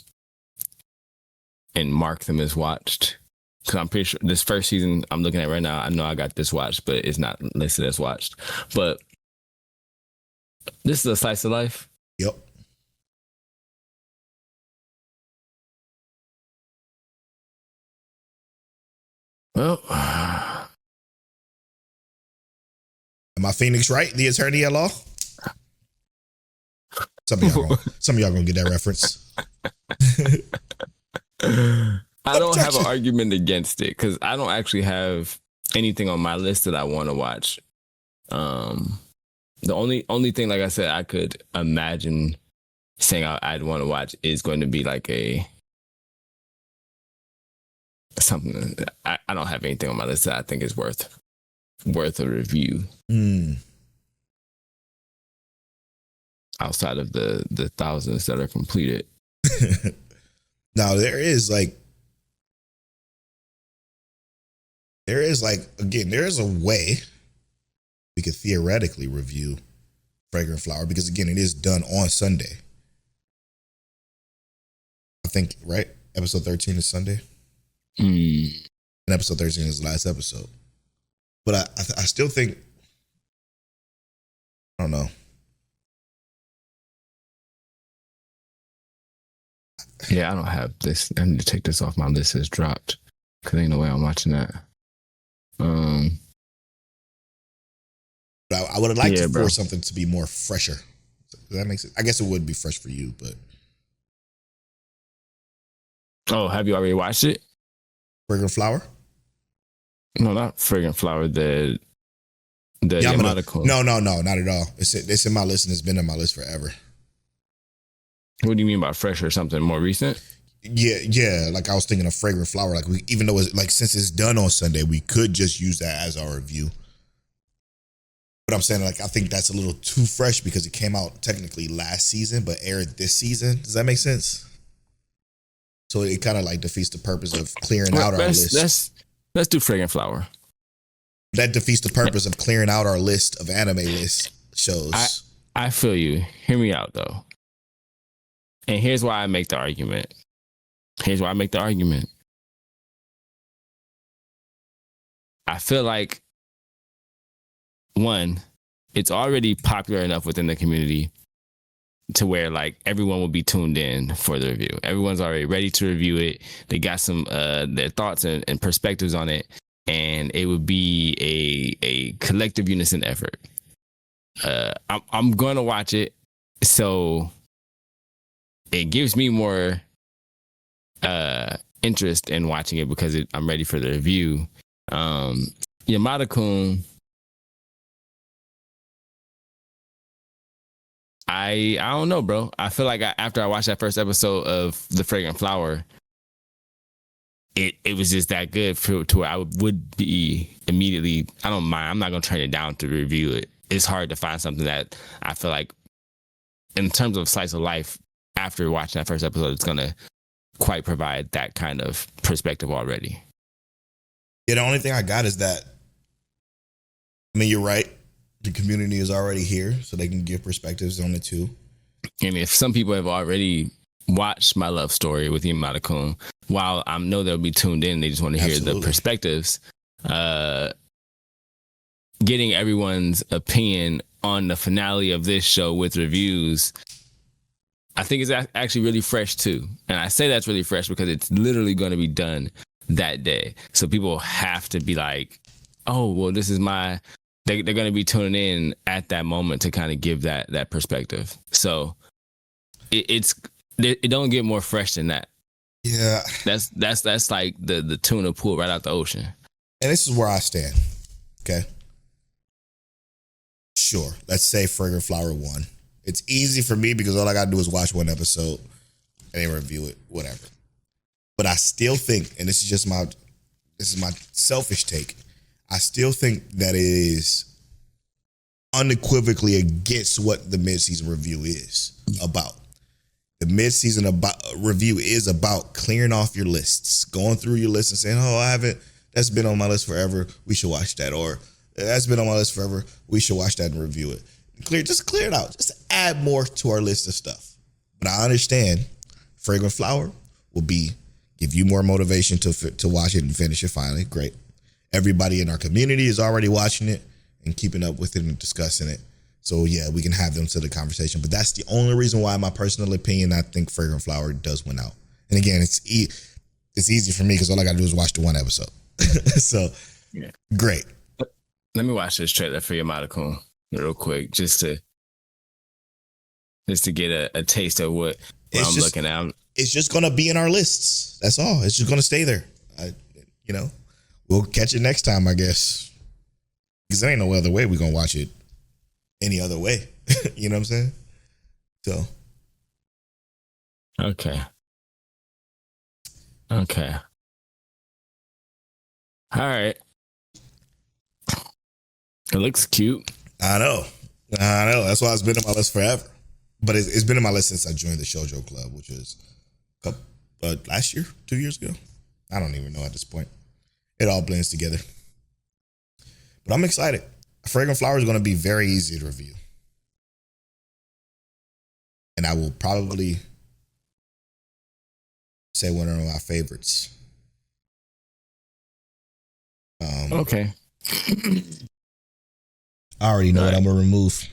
[SPEAKER 3] and mark them as watched. Because I'm pretty sure this first season I'm looking at right now, I know I got this watched, but it's not listed as watched. But this is a slice of life.
[SPEAKER 2] Yep.
[SPEAKER 3] Well,
[SPEAKER 2] am I Phoenix Wright, the attorney at law? Some of y'all gonna get that reference.
[SPEAKER 3] I don't have an argument against it because I don't actually have anything on my list that I want to watch. The only thing, like I said, I could imagine saying I'd want to watch is going to be like something. I don't have anything on my list that I think is worth a review. Outside of the thousands that are completed.
[SPEAKER 2] Now there is a way we could theoretically review Fragrant Flower, because again, it is done on Sunday. I think, right? Episode 13 is Sunday. And episode 13 is the last episode. But I still think, I don't know.
[SPEAKER 3] Yeah, I don't have this. I need to take this off my list. It's dropped because ain't no way I'm watching that.
[SPEAKER 2] But I would have liked for something to be more fresher. That makes it. I guess it would be fresh for you, but.
[SPEAKER 3] Oh, have you already watched it?
[SPEAKER 2] Fragrant Flower?
[SPEAKER 3] No, not Fragrant Flower. The Yamada-kun.
[SPEAKER 2] No, not at all. It's in my list and it's been in my list forever.
[SPEAKER 3] What do you mean by fresh or something more recent?
[SPEAKER 2] Yeah. Like I was thinking of Fragrant Flower. Like even though it's like since it's done on Sunday, we could just use that as our review. But I'm saying, like, I think that's a little too fresh because it came out technically last season, but aired this season. Does that make sense? So it kind of like defeats the purpose of clearing out our list.
[SPEAKER 3] Let's do Fragrant Flower.
[SPEAKER 2] That defeats the purpose of clearing out our list of anime list shows.
[SPEAKER 3] I feel you. Hear me out though. And here's why I make the argument. I feel like, one, it's already popular enough within the community to where like everyone will be tuned in for the review. Everyone's already ready to review it. They got some their thoughts and perspectives on it, and it would be a collective unison effort. I'm going to watch it, so it gives me more interest in watching it because I'm ready for the review. Yamada-kun, I don't know, bro. I feel like after I watched that first episode of The Fragrant Flower, it was just that good to where I would be immediately, I don't mind. I'm not going to turn it down to review it. It's hard to find something that I feel like, in terms of slice of life, after watching that first episode, it's going to quite provide that kind of perspective already.
[SPEAKER 2] Yeah, the only thing I got is that, I mean, you're right. The community is already here, so they can give perspectives on it too.
[SPEAKER 3] And if some people have already watched my love story with Yamada-kun, while I know they'll be tuned in, they just want to hear the perspectives. Getting everyone's opinion on the finale of this show with reviews, I think is actually really fresh too. And I say that's really fresh because it's literally going to be done that day. So people have to be like, oh, well, this is my... They're going to be tuning in at that moment to kind of give that perspective. So it don't get more fresh than that.
[SPEAKER 2] Yeah.
[SPEAKER 3] That's like the tuna pulled right out the ocean.
[SPEAKER 2] And this is where I stand. Okay. Sure. Let's say Fragrant Flower 1. It's easy for me because all I got to do is watch one episode and then review it, whatever. But I still think, and this is my selfish take, I still think that it is unequivocally against what the mid-season review is about. The mid-season review is about clearing off your lists, going through your list and saying, oh, that's been on my list forever, we should watch that. Or that's been on my list forever, we should watch that and review it. Just clear it out. Just add more to our list of stuff. But I understand Fragrant Flower will give you more motivation to watch it and finish it finally. Great. Everybody in our community is already watching it and keeping up with it and discussing it. So yeah, we can have them to the conversation. But that's the only reason why, in my personal opinion, I think Fragrant Flower does win out. And again, it's easy for me because all I got to do is watch the one episode. So yeah. Great.
[SPEAKER 3] Let me watch this trailer for Yamada-kun real quick, just to just to get a taste of what I'm looking at.
[SPEAKER 2] It's just gonna be in our lists. That's all. It's just gonna stay there. We'll catch it next time, I guess. Because there ain't no other way we're gonna watch it any other way. You know what I'm saying? So.
[SPEAKER 3] Okay. All right. It looks cute.
[SPEAKER 2] I know. That's why it's been on my list forever. But it's been on my list since I joined the Shoujo Club, which was last year, 2 years ago. I don't even know at this point. It all blends together. But I'm excited. Fragrant Flower is going to be very easy to review. And I will probably say one of my favorites.
[SPEAKER 3] Okay.
[SPEAKER 2] I already know what I'm going to remove.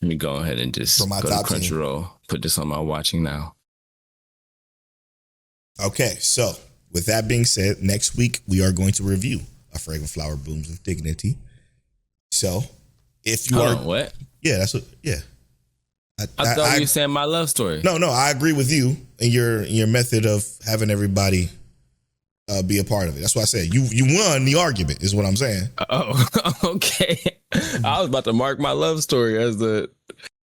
[SPEAKER 3] Let me go ahead and just
[SPEAKER 2] For my
[SPEAKER 3] go to
[SPEAKER 2] top 10.
[SPEAKER 3] CrunchyRoll. Put this on my watching now.
[SPEAKER 2] Okay, so with that being said, next week we are going to review A Fragrant Flower Blooms with Dignity. So if you are...
[SPEAKER 3] What?
[SPEAKER 2] Yeah, that's what... Yeah.
[SPEAKER 3] I thought you were saying my love story.
[SPEAKER 2] No, I agree with you and your method of having everybody be a part of it. That's why I said you won the argument, is what I'm saying.
[SPEAKER 3] Oh, okay. I was about to mark my love story as the...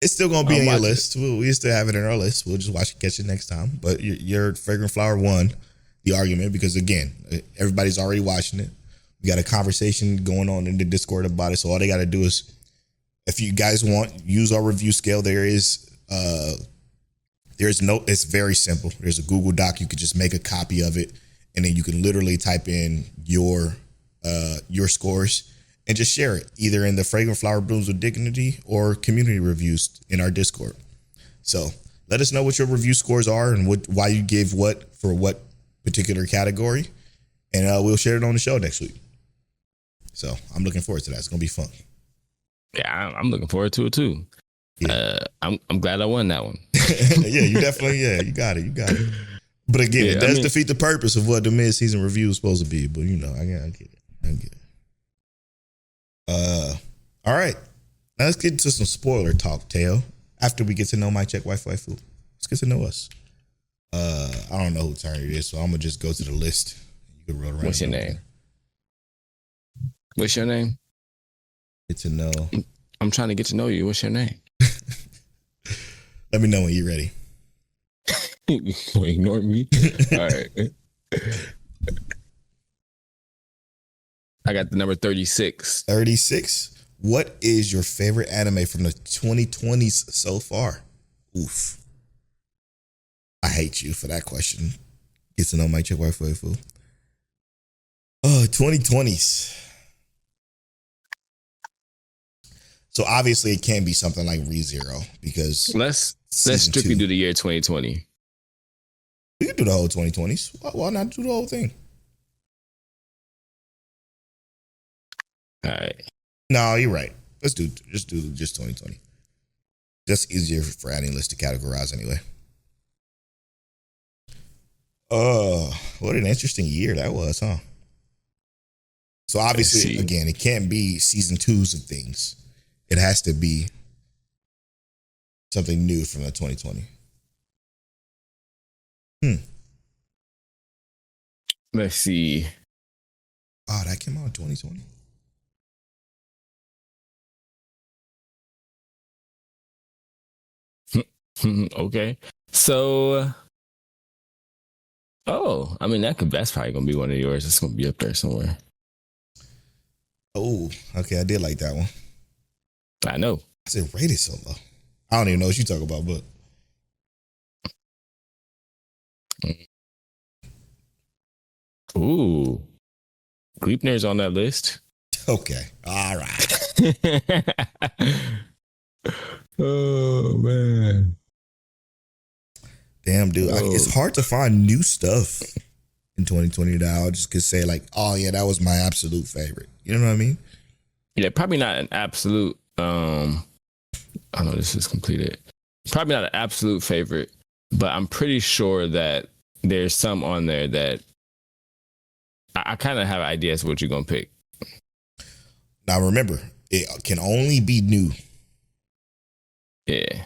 [SPEAKER 2] It's still going to be on your list. We still have it in our list. We'll just catch it next time. But your Fragrant Flower won the argument because, again, everybody's already watching it. We got a conversation going on in the Discord about it. So all they got to do is, if you guys want, use our review scale. It's very simple. There's a Google Doc. You could just make a copy of it, and then you can literally type in your scores and just share it either in the Fragrant Flower Blooms with Dignity or community reviews in our Discord. So let us know what your review scores are and why you gave what for what particular category, and we'll share it on the show next week. So I'm looking forward to that. It's gonna be fun.
[SPEAKER 3] Yeah, I'm looking forward to it too. Yeah. I'm glad I won that one.
[SPEAKER 2] Yeah, you definitely. Yeah, you got it. But again, it does defeat the purpose of what the mid-season review is supposed to be. But I get it. All right. Now let's get into some spoiler talk, Teo. After we get to know Mic Check Waifu, let's get to know us. I don't know who turn it is, so I'm gonna just go to the list. You can roll around.
[SPEAKER 3] What's your name? What's your name?
[SPEAKER 2] Get to know.
[SPEAKER 3] I'm trying to get to know you. What's your name?
[SPEAKER 2] Let me know when you're ready.
[SPEAKER 3] Ignore me. All right. I got the number 36.
[SPEAKER 2] 36. What is your favorite anime from the 2020s so far? Oof. I hate you for that question. Get to know Mic Check Waifu. 2020s. So obviously it can't be something like ReZero because
[SPEAKER 3] let's strictly do the year 2020.
[SPEAKER 2] We can do the whole 2020s. Why not do the whole thing?
[SPEAKER 3] All right.
[SPEAKER 2] No, you're right. Let's do 2020. That's easier for any list to categorize anyway. What an interesting year that was, huh? So obviously, again, it can't be season 2s of things. It has to be something new from the 2020.
[SPEAKER 3] Let's see.
[SPEAKER 2] Oh, that came out in 2020.
[SPEAKER 3] Okay. So, I mean, that's probably going to be one of yours. It's going to be up there somewhere.
[SPEAKER 2] Oh, okay. I did like that one.
[SPEAKER 3] I know.
[SPEAKER 2] I said rated so low. I don't even know what you talk about, but.
[SPEAKER 3] Ooh. Gleipnir's on that list.
[SPEAKER 2] Okay. All right.
[SPEAKER 3] Oh, man.
[SPEAKER 2] Damn, dude. It's hard to find new stuff in 2020 that I just could say like, oh, yeah, that was my absolute favorite. You know what I mean?
[SPEAKER 3] Yeah, probably not an absolute. I know this is completed. Probably not an absolute favorite, but I'm pretty sure that there's some on there that I kind of have ideas of what you're going to pick.
[SPEAKER 2] Now, remember, it can only be new.
[SPEAKER 3] Yeah.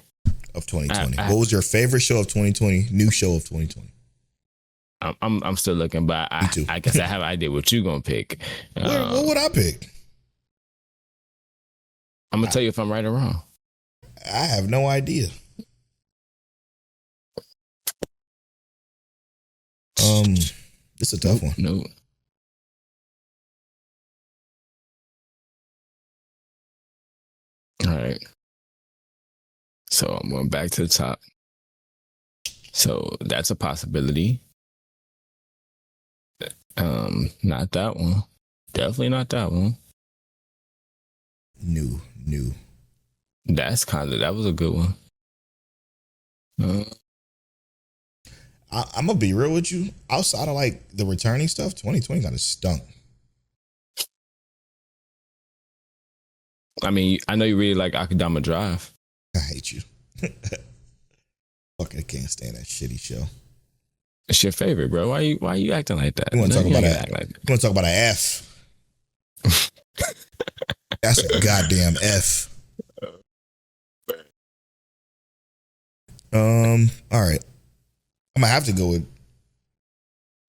[SPEAKER 2] of 2020. What was your favorite show of 2020? New show of 2020?
[SPEAKER 3] I'm still looking, but I guess I have an idea what you're gonna pick.
[SPEAKER 2] What would I pick?
[SPEAKER 3] I'm gonna tell you if I'm right or wrong.
[SPEAKER 2] I have no idea. It's a tough one.
[SPEAKER 3] No. All right. So I'm going back to the top. So that's a possibility. Not that one. Definitely not that one.
[SPEAKER 2] New.
[SPEAKER 3] That was a good one.
[SPEAKER 2] I'm gonna be real with you. Outside of like the returning stuff, 2020 kind of stunk.
[SPEAKER 3] I mean, I know you really like Akudama Drive.
[SPEAKER 2] I hate you. Fuck, I can't stand that shitty show.
[SPEAKER 3] It's your favorite, bro. Why you acting like that?
[SPEAKER 2] You want to talk about that?
[SPEAKER 3] Like
[SPEAKER 2] You want to talk about an F? That's a goddamn F. All right. I'm gonna have to go with.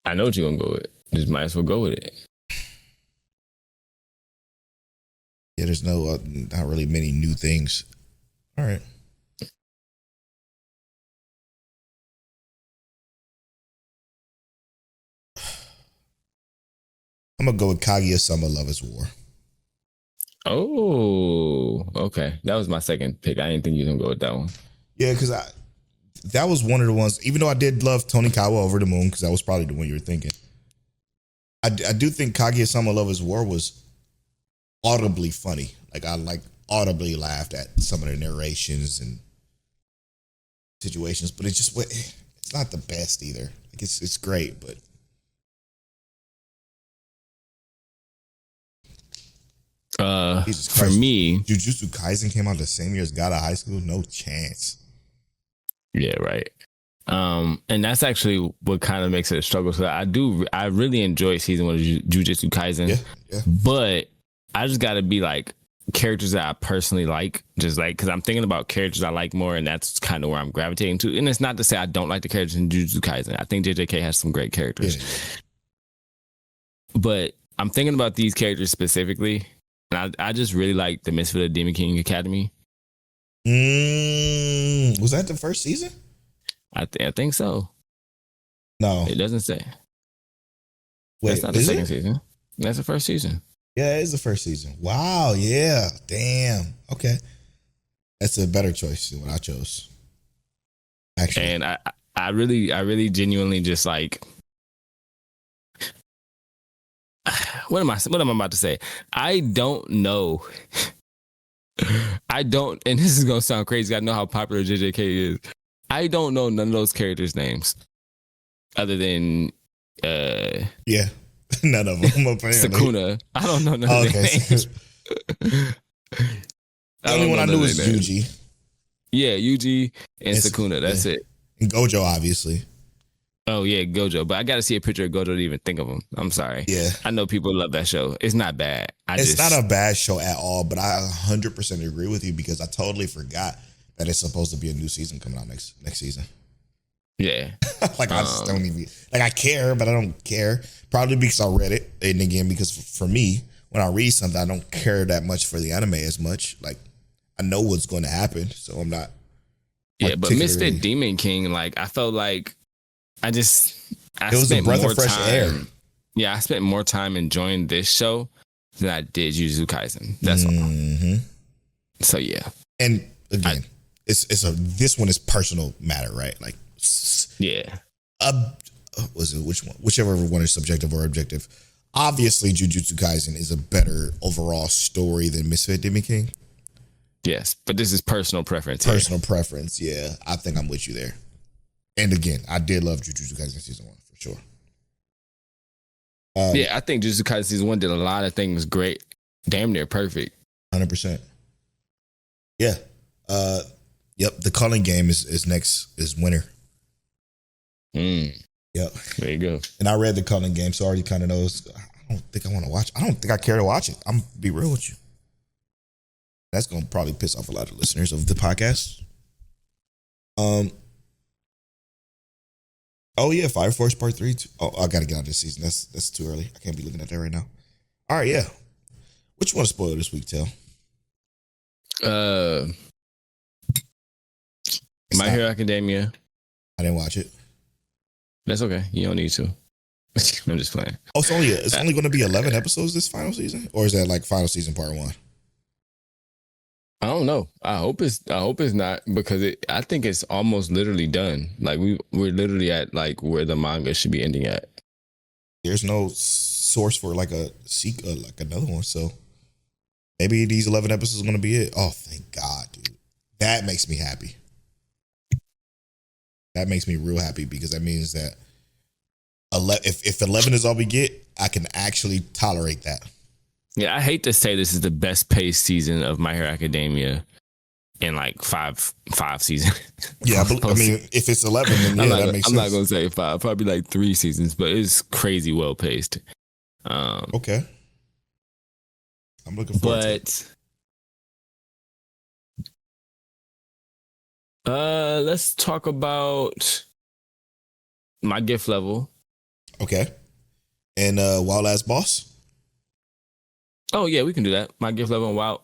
[SPEAKER 3] I know what you're gonna go with. Just might as well go with it.
[SPEAKER 2] Yeah, there's no, not really many new things. All right. I'm gonna go with Kaguya-sama Love is War.
[SPEAKER 3] Oh, okay. That was my second pick. I didn't think you were gonna go with that one.
[SPEAKER 2] Yeah, because that was one of the ones, even though I did love Tonikawa Over the Moon, because that was probably the one you were thinking. I do think Kaguya-sama Love is War was audibly funny. Like I audibly laughed at some of the narrations and situations, but it's not the best either. Like it's great, but
[SPEAKER 3] for me,
[SPEAKER 2] Jujutsu Kaisen came out the same year as God of High School. No chance.
[SPEAKER 3] Yeah, right. And that's actually what kind of makes it a struggle. So I really enjoy season 1 of Jujutsu Kaisen.
[SPEAKER 2] Yeah.
[SPEAKER 3] But I just got to be like characters that I personally like, just like, because I'm thinking about characters I like more, and that's kind of where I'm gravitating to. And it's not to say I don't like the characters in Jujutsu Kaisen. I think JJK has some great characters. Yeah. But I'm thinking about these characters specifically, and I just really like the Misfit of Demon King Academy.
[SPEAKER 2] Was that the first season?
[SPEAKER 3] I think so.
[SPEAKER 2] No,
[SPEAKER 3] it doesn't say.
[SPEAKER 2] Wait,
[SPEAKER 3] that's not the second season. That's the first season.
[SPEAKER 2] Yeah, it is the first season. Wow. Yeah. Damn. Okay. That's a better choice than what I chose. Actually,
[SPEAKER 3] and I really genuinely just like. What am I about to say? I don't know. And this is gonna sound crazy. I know how popular JJK is. I don't know none of those characters' names, other than
[SPEAKER 2] yeah, none of them apparently.
[SPEAKER 3] Sukuna. I don't know none of their names.
[SPEAKER 2] The only one I knew was Yuji.
[SPEAKER 3] Yeah, Yuji and Sukuna. That's it.
[SPEAKER 2] And Gojo, obviously.
[SPEAKER 3] Oh yeah, Gojo. But I got to see a picture of Gojo to even think of him. I'm sorry.
[SPEAKER 2] Yeah,
[SPEAKER 3] I know people love that show. It's not bad.
[SPEAKER 2] It's not a bad show at all. But I 100% agree with you because I totally forgot that it's supposed to be a new season coming out next season.
[SPEAKER 3] Yeah.
[SPEAKER 2] Like I just don't even like. I care, but I don't care. Probably because I read it, and again because for me, when I read something, I don't care that much for the anime as much. Like I know what's going to happen, so I'm not.
[SPEAKER 3] Yeah, but Misfit Demon King, like I felt like. It
[SPEAKER 2] was a breath of fresh air.
[SPEAKER 3] Yeah, I spent more time enjoying this show than I did Jujutsu Kaisen. That's all. So yeah.
[SPEAKER 2] And again, this one is personal matter, right? Like
[SPEAKER 3] yeah.
[SPEAKER 2] Was it which one? Whichever one is subjective or objective. Obviously, Jujutsu Kaisen is a better overall story than Misfit Demon King.
[SPEAKER 3] Yes, but this is personal preference.
[SPEAKER 2] Personal preference, yeah. I think I'm with you there. And again, I did love Jujutsu Kaisen season 1 for sure.
[SPEAKER 3] Yeah, I think Jujutsu Kaisen season 1 did a lot of things great, damn near perfect.
[SPEAKER 2] 100%. Yeah. Yep. The Calling Game is winter. Yep.
[SPEAKER 3] There you go.
[SPEAKER 2] And I read the Calling Game, so I already kind of knows. I don't think I want to watch. I don't think I care to watch it. I'm gonna be real with you. That's gonna probably piss off a lot of listeners of the podcast. Um. Oh yeah, Fire Force Part 3. Oh, I gotta get out this season. That's too early. I can't be looking at that right now. All right, yeah. What you want to spoil this week, Tell?
[SPEAKER 3] My Hero Academia.
[SPEAKER 2] I didn't watch it.
[SPEAKER 3] That's okay. You don't need to. I'm just playing.
[SPEAKER 2] Oh, it's only going to be 11 episodes this final season, or is that like final season part 1?
[SPEAKER 3] I don't know. I hope it's not, because I think it's almost literally done. Like we're literally at like where the manga should be ending at.
[SPEAKER 2] There's no source for like a sequel, like another one. So maybe these 11 episodes are going to be it. Oh, thank God, dude. That makes me happy. That makes me real happy, because that means that if 11 is all we get, I can actually tolerate that.
[SPEAKER 3] Yeah, I hate to say this is the best paced season of My Hero Academia in like five seasons.
[SPEAKER 2] Yeah, I mean, if it's 11, then yeah, that makes sense.
[SPEAKER 3] I'm not gonna say 5, probably like 3 seasons, but it's crazy well paced.
[SPEAKER 2] Okay, I'm looking forward to it.
[SPEAKER 3] Let's talk about my gift level.
[SPEAKER 2] Okay, and Wild Ass Boss.
[SPEAKER 3] Oh yeah, we can do that. My gift level and wild.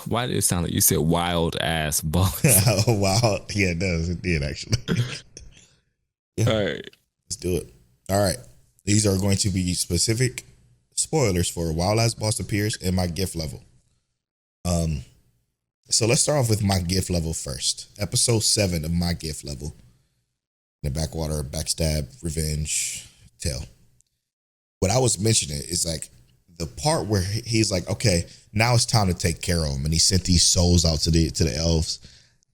[SPEAKER 3] Why did it sound like you said wild ass boss?
[SPEAKER 2] Wow. Yeah, it does. It did actually. Yeah.
[SPEAKER 3] All right.
[SPEAKER 2] Let's do it. All right. These are going to be specific spoilers for Wild Ass Boss appears in my gift level. So let's start off with my gift level first. Episode 7 of my gift level. The Backwater, Backstab, Revenge, Tale. What I was mentioning is like the part where he's like, okay, now it's time to take care of him, and he sent these souls out to the elves.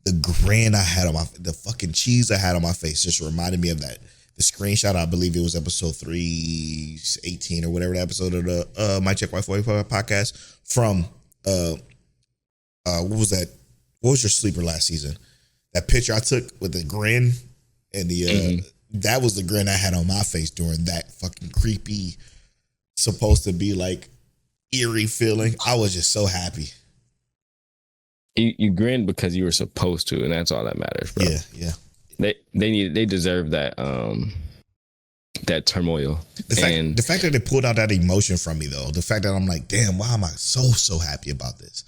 [SPEAKER 2] The grin I had on the fucking cheese I had on my face just reminded me of that. The screenshot, I believe it was episode 318 or whatever the episode of the My Check Wife podcast from what was that? What was your sleeper last season? That picture I took with the grin and the that was the grin I had on my face during that fucking creepy, supposed to be like eerie feeling. I was just so happy.
[SPEAKER 3] You grinned because you were supposed to, and that's all that matters, bro.
[SPEAKER 2] Yeah.
[SPEAKER 3] They deserve that that turmoil.
[SPEAKER 2] The fact that they pulled out that emotion from me, though, the fact that I'm like, damn, why am I so happy about this?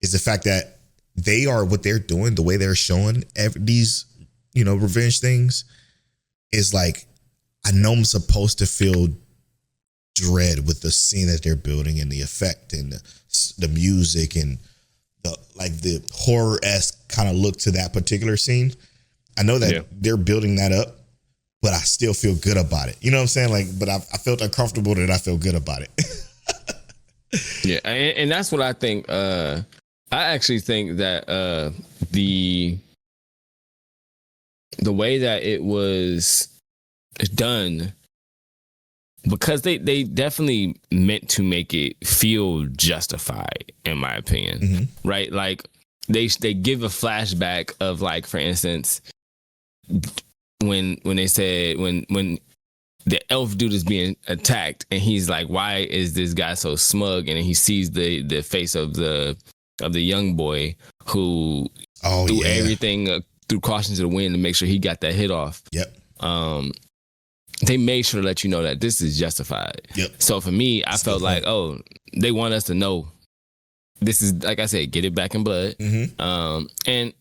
[SPEAKER 2] Is the fact that they are what they're doing, the way they're showing these, revenge things, is like, I know I'm supposed to feel dread with the scene that they're building and the effect and the music and the horror-esque kind of look to that particular scene. I know that they're building that up, but I still feel good about it. You know what I'm saying? Like, but I felt uncomfortable that I feel good about it.
[SPEAKER 3] Yeah, and that's what I think. I actually think that the way that it was done, because they definitely meant to make it feel justified, in my opinion, right? Like they give a flashback of, like, for instance, when they said when the elf dude is being attacked, and he's like, why is this guy so smug? And then he sees the face of the young boy who threw everything threw caution to the wind to make sure he got that hit off.
[SPEAKER 2] Yep.
[SPEAKER 3] They made sure to let you know that this is justified.
[SPEAKER 2] Yep.
[SPEAKER 3] So for me, I felt like, oh, they want us to know this is, like I said, get it back in blood. And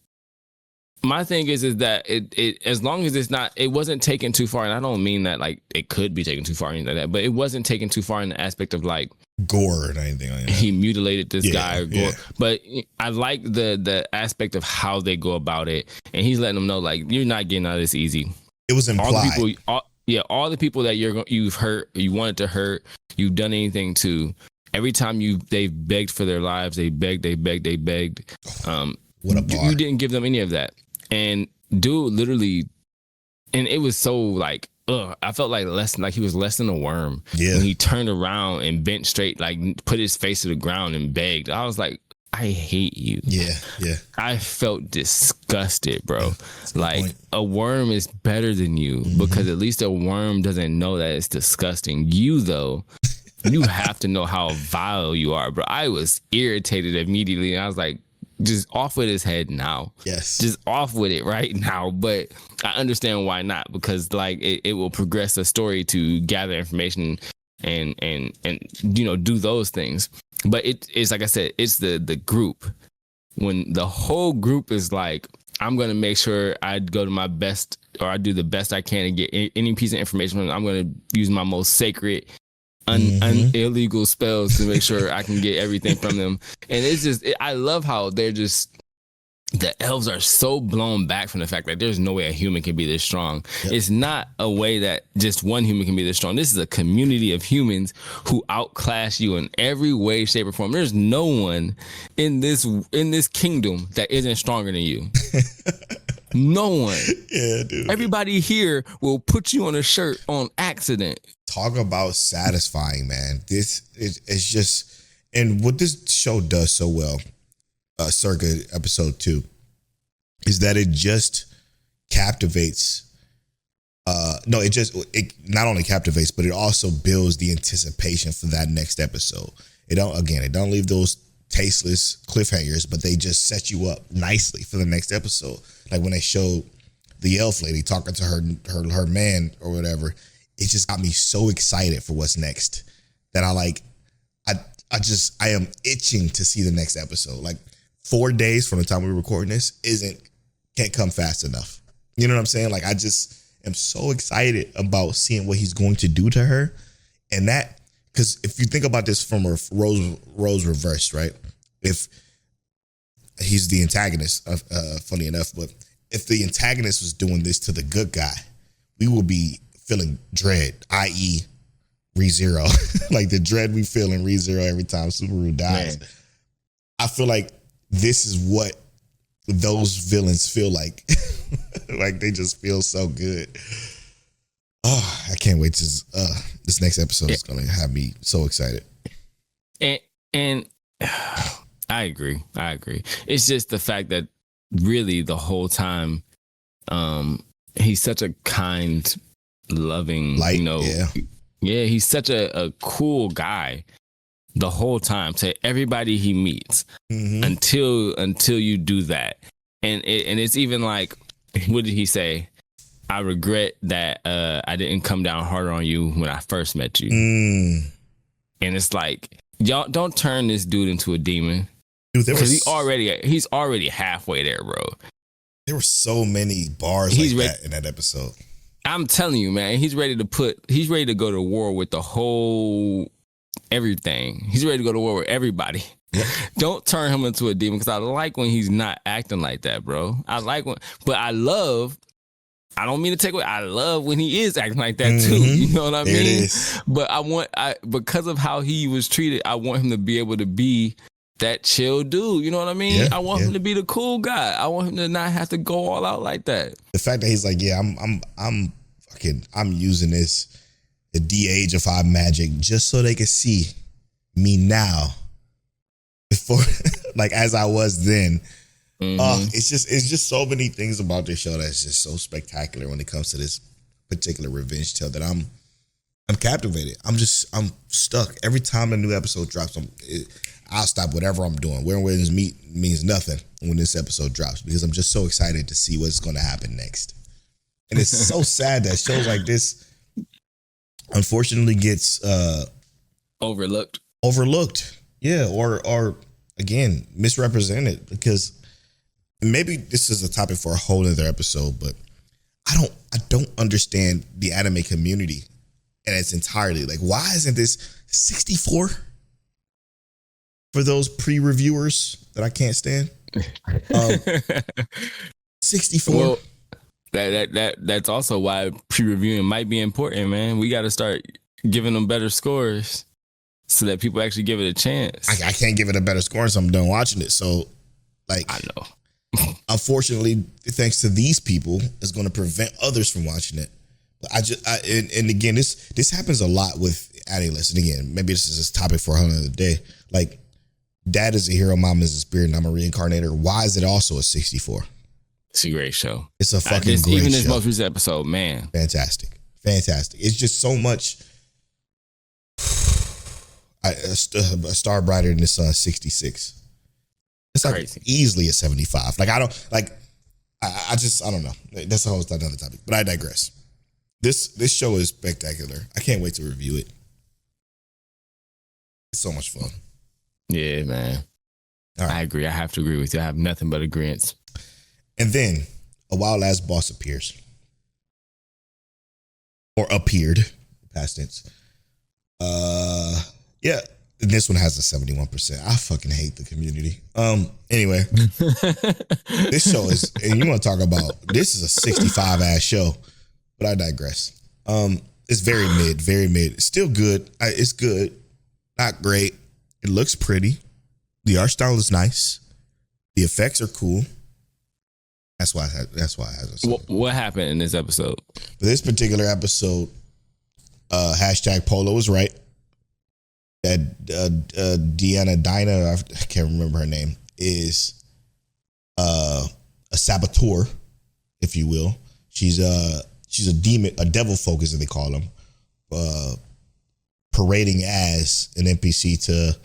[SPEAKER 3] my thing is that it as long as it wasn't taken too far, and I don't mean that like it could be taken too far or anything like that, but it wasn't taken too far in the aspect of like
[SPEAKER 2] gore or anything like that.
[SPEAKER 3] He mutilated this guy or gore. But I like the aspect of how they go about it, and he's letting them know, like, you're not getting out of this easy.
[SPEAKER 2] It was implied.
[SPEAKER 3] All the people that you've hurt, you wanted to hurt, you've done anything to. Every time they've begged for their lives, they begged.
[SPEAKER 2] What a bar.
[SPEAKER 3] You didn't give them any of that. And dude literally, and it was so like, I felt like he was less than a worm.
[SPEAKER 2] Yeah.
[SPEAKER 3] When he turned around and bent straight, like put his face to the ground and begged. I was like, I hate you.
[SPEAKER 2] Yeah.
[SPEAKER 3] I felt disgusted, bro. Like, a worm is better than you, because at least a worm doesn't know that it's disgusting. You, though, you have to know how vile you are, bro. I was irritated immediately, and I was like, just off with his head now.
[SPEAKER 2] Yes.
[SPEAKER 3] Just off with it right now. But I understand why not, because like it will progress the story to gather information and do those things. But it's like I said, it's the group. When the whole group is like, I'm going to make sure I go to my best, or I do the best I can to get any piece of information from them. I'm going to use my most sacred illegal spells to make sure I can get everything from them. And it's just, I love how they're just, the elves are so blown back from the fact that there's no way a human can be this strong. Yep. It's not a way that just one human can be this strong. This is a community of humans who outclass you in every way, shape, or form. There's no one in this kingdom that isn't stronger than you. No one.
[SPEAKER 2] Yeah, dude.
[SPEAKER 3] Everybody here will put you on a shirt on accident.
[SPEAKER 2] Talk about satisfying, man. This is just, and what this show does so well, circa episode 2, is that it just captivates. It not only captivates, but it also builds the anticipation for that next episode. It don't leave those tasteless cliffhangers, but they just set you up nicely for the next episode. Like when they showed the elf lady talking to her man or whatever, it just got me so excited for what's next that I am itching to see the next episode. Like 4 days from the time we're recording this can't come fast enough. You know what I'm saying? Like I just am so excited about seeing what he's going to do to her. And that, because if you think about this from a roles reverse, right? If he's the antagonist, funny enough, but if the antagonist was doing this to the good guy, we will be feeling dread, i.e. ReZero. Like the dread we feel in ReZero every time Subaru dies. Man. I feel like this is what those villains feel like. Like they just feel so good. Oh, I can't wait to this next episode is going to have me so excited.
[SPEAKER 3] And I agree. It's just the fact that really the whole time he's such a kind, loving,
[SPEAKER 2] light,
[SPEAKER 3] yeah, he's such a cool guy the whole time to everybody he meets, until you do that. And it's even like, what did he say? I regret that I didn't come down harder on you when I first met you. And it's like, y'all don't turn this dude into a demon, because he's already halfway there, bro.
[SPEAKER 2] There were so many bars that in that episode.
[SPEAKER 3] I'm telling you, man, he's ready to go to war with the whole everything. He's ready to go to war with everybody. Yep. Don't turn him into a demon, because I like when he's not acting like that, bro. I don't mean to take away. I love when he is acting like that too. You know what I mean? But because of how he was treated, I want him to be able to be that chill dude. You know what I mean? Yeah, I want him to be the cool guy. I want him to not have to go all out like that.
[SPEAKER 2] The fact that he's like, yeah, I'm using this, the de-age of high magic, just so they can see me now, before, like as I was then. It's just so many things about this show that's just so spectacular when it comes to this particular revenge tale that I'm captivated. I'm stuck. Every time a new episode drops, I'll stop whatever I'm doing. Wearing Weddings means nothing when this episode drops, because I'm just so excited to see what's going to happen next. And it's so sad that shows like this unfortunately gets
[SPEAKER 3] overlooked. Yeah, or again, misrepresented, because maybe this is a topic for a whole other episode, but I don't understand the anime community in its entirety. Like, why isn't this 64 for those pre-reviewers that I can't stand? 64. Well, that's also why pre-reviewing might be important, man. We got to start giving them better scores so that people actually give it a chance.
[SPEAKER 2] I can't give it a better score until I'm done watching it. So, like,
[SPEAKER 3] I know.
[SPEAKER 2] Unfortunately, thanks to these people, it's going to prevent others from watching it. But and again, this happens a lot with anime lists. And again, maybe this is a topic for another day. Like, Dad is a hero, Mom is a spirit, and I'm a reincarnator. Why is it also a 64?
[SPEAKER 3] It's a great show.
[SPEAKER 2] It's a fucking great show.
[SPEAKER 3] Even this most recent episode, man.
[SPEAKER 2] Fantastic. It's just so much. A star brighter than the sun, 66. It's like
[SPEAKER 3] Crazy.
[SPEAKER 2] easily a 75. Like I don't like. I don't know. That's a whole another topic. But I digress. This show is spectacular. I can't wait to review it. It's so much fun.
[SPEAKER 3] Yeah, man. All right. I agree. I have to agree with you. I have nothing but agreements.
[SPEAKER 2] And then a wild ass boss appears. Or appeared. Past tense. Yeah. This one has a 71%. I fucking hate the community. Anyway. This show is, and you want to talk about, this is a 65 ass show. But I digress. It's very mid. Still good. It's good. Not great. It looks pretty. The art style is nice. The effects are cool. That's why it has a
[SPEAKER 3] What happened in this episode?
[SPEAKER 2] For this particular episode, hashtag Polo was right. That Deanna Dinah, I can't remember her name, is a saboteur, if you will. She's a demon, a devil folk as they call them, parading as an NPC to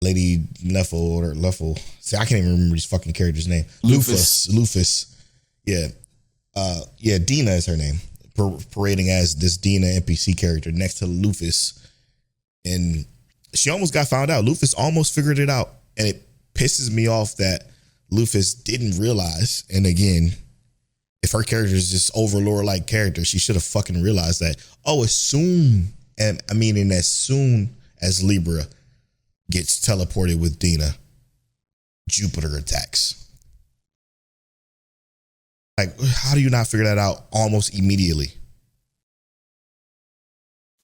[SPEAKER 2] Lady Leffel. See, I can't even remember his fucking character's name. Lufus. Yeah. Dina is her name. Parading as this Dina NPC character next to Lufus. And she almost got found out. Lufus almost figured it out. And it pisses me off that Lufus didn't realize. And again, if her character is this overlord-like character, she should have fucking realized that, as soon as Libra gets teleported with Dina, Jupiter attacks. Like, how do you not figure that out almost immediately?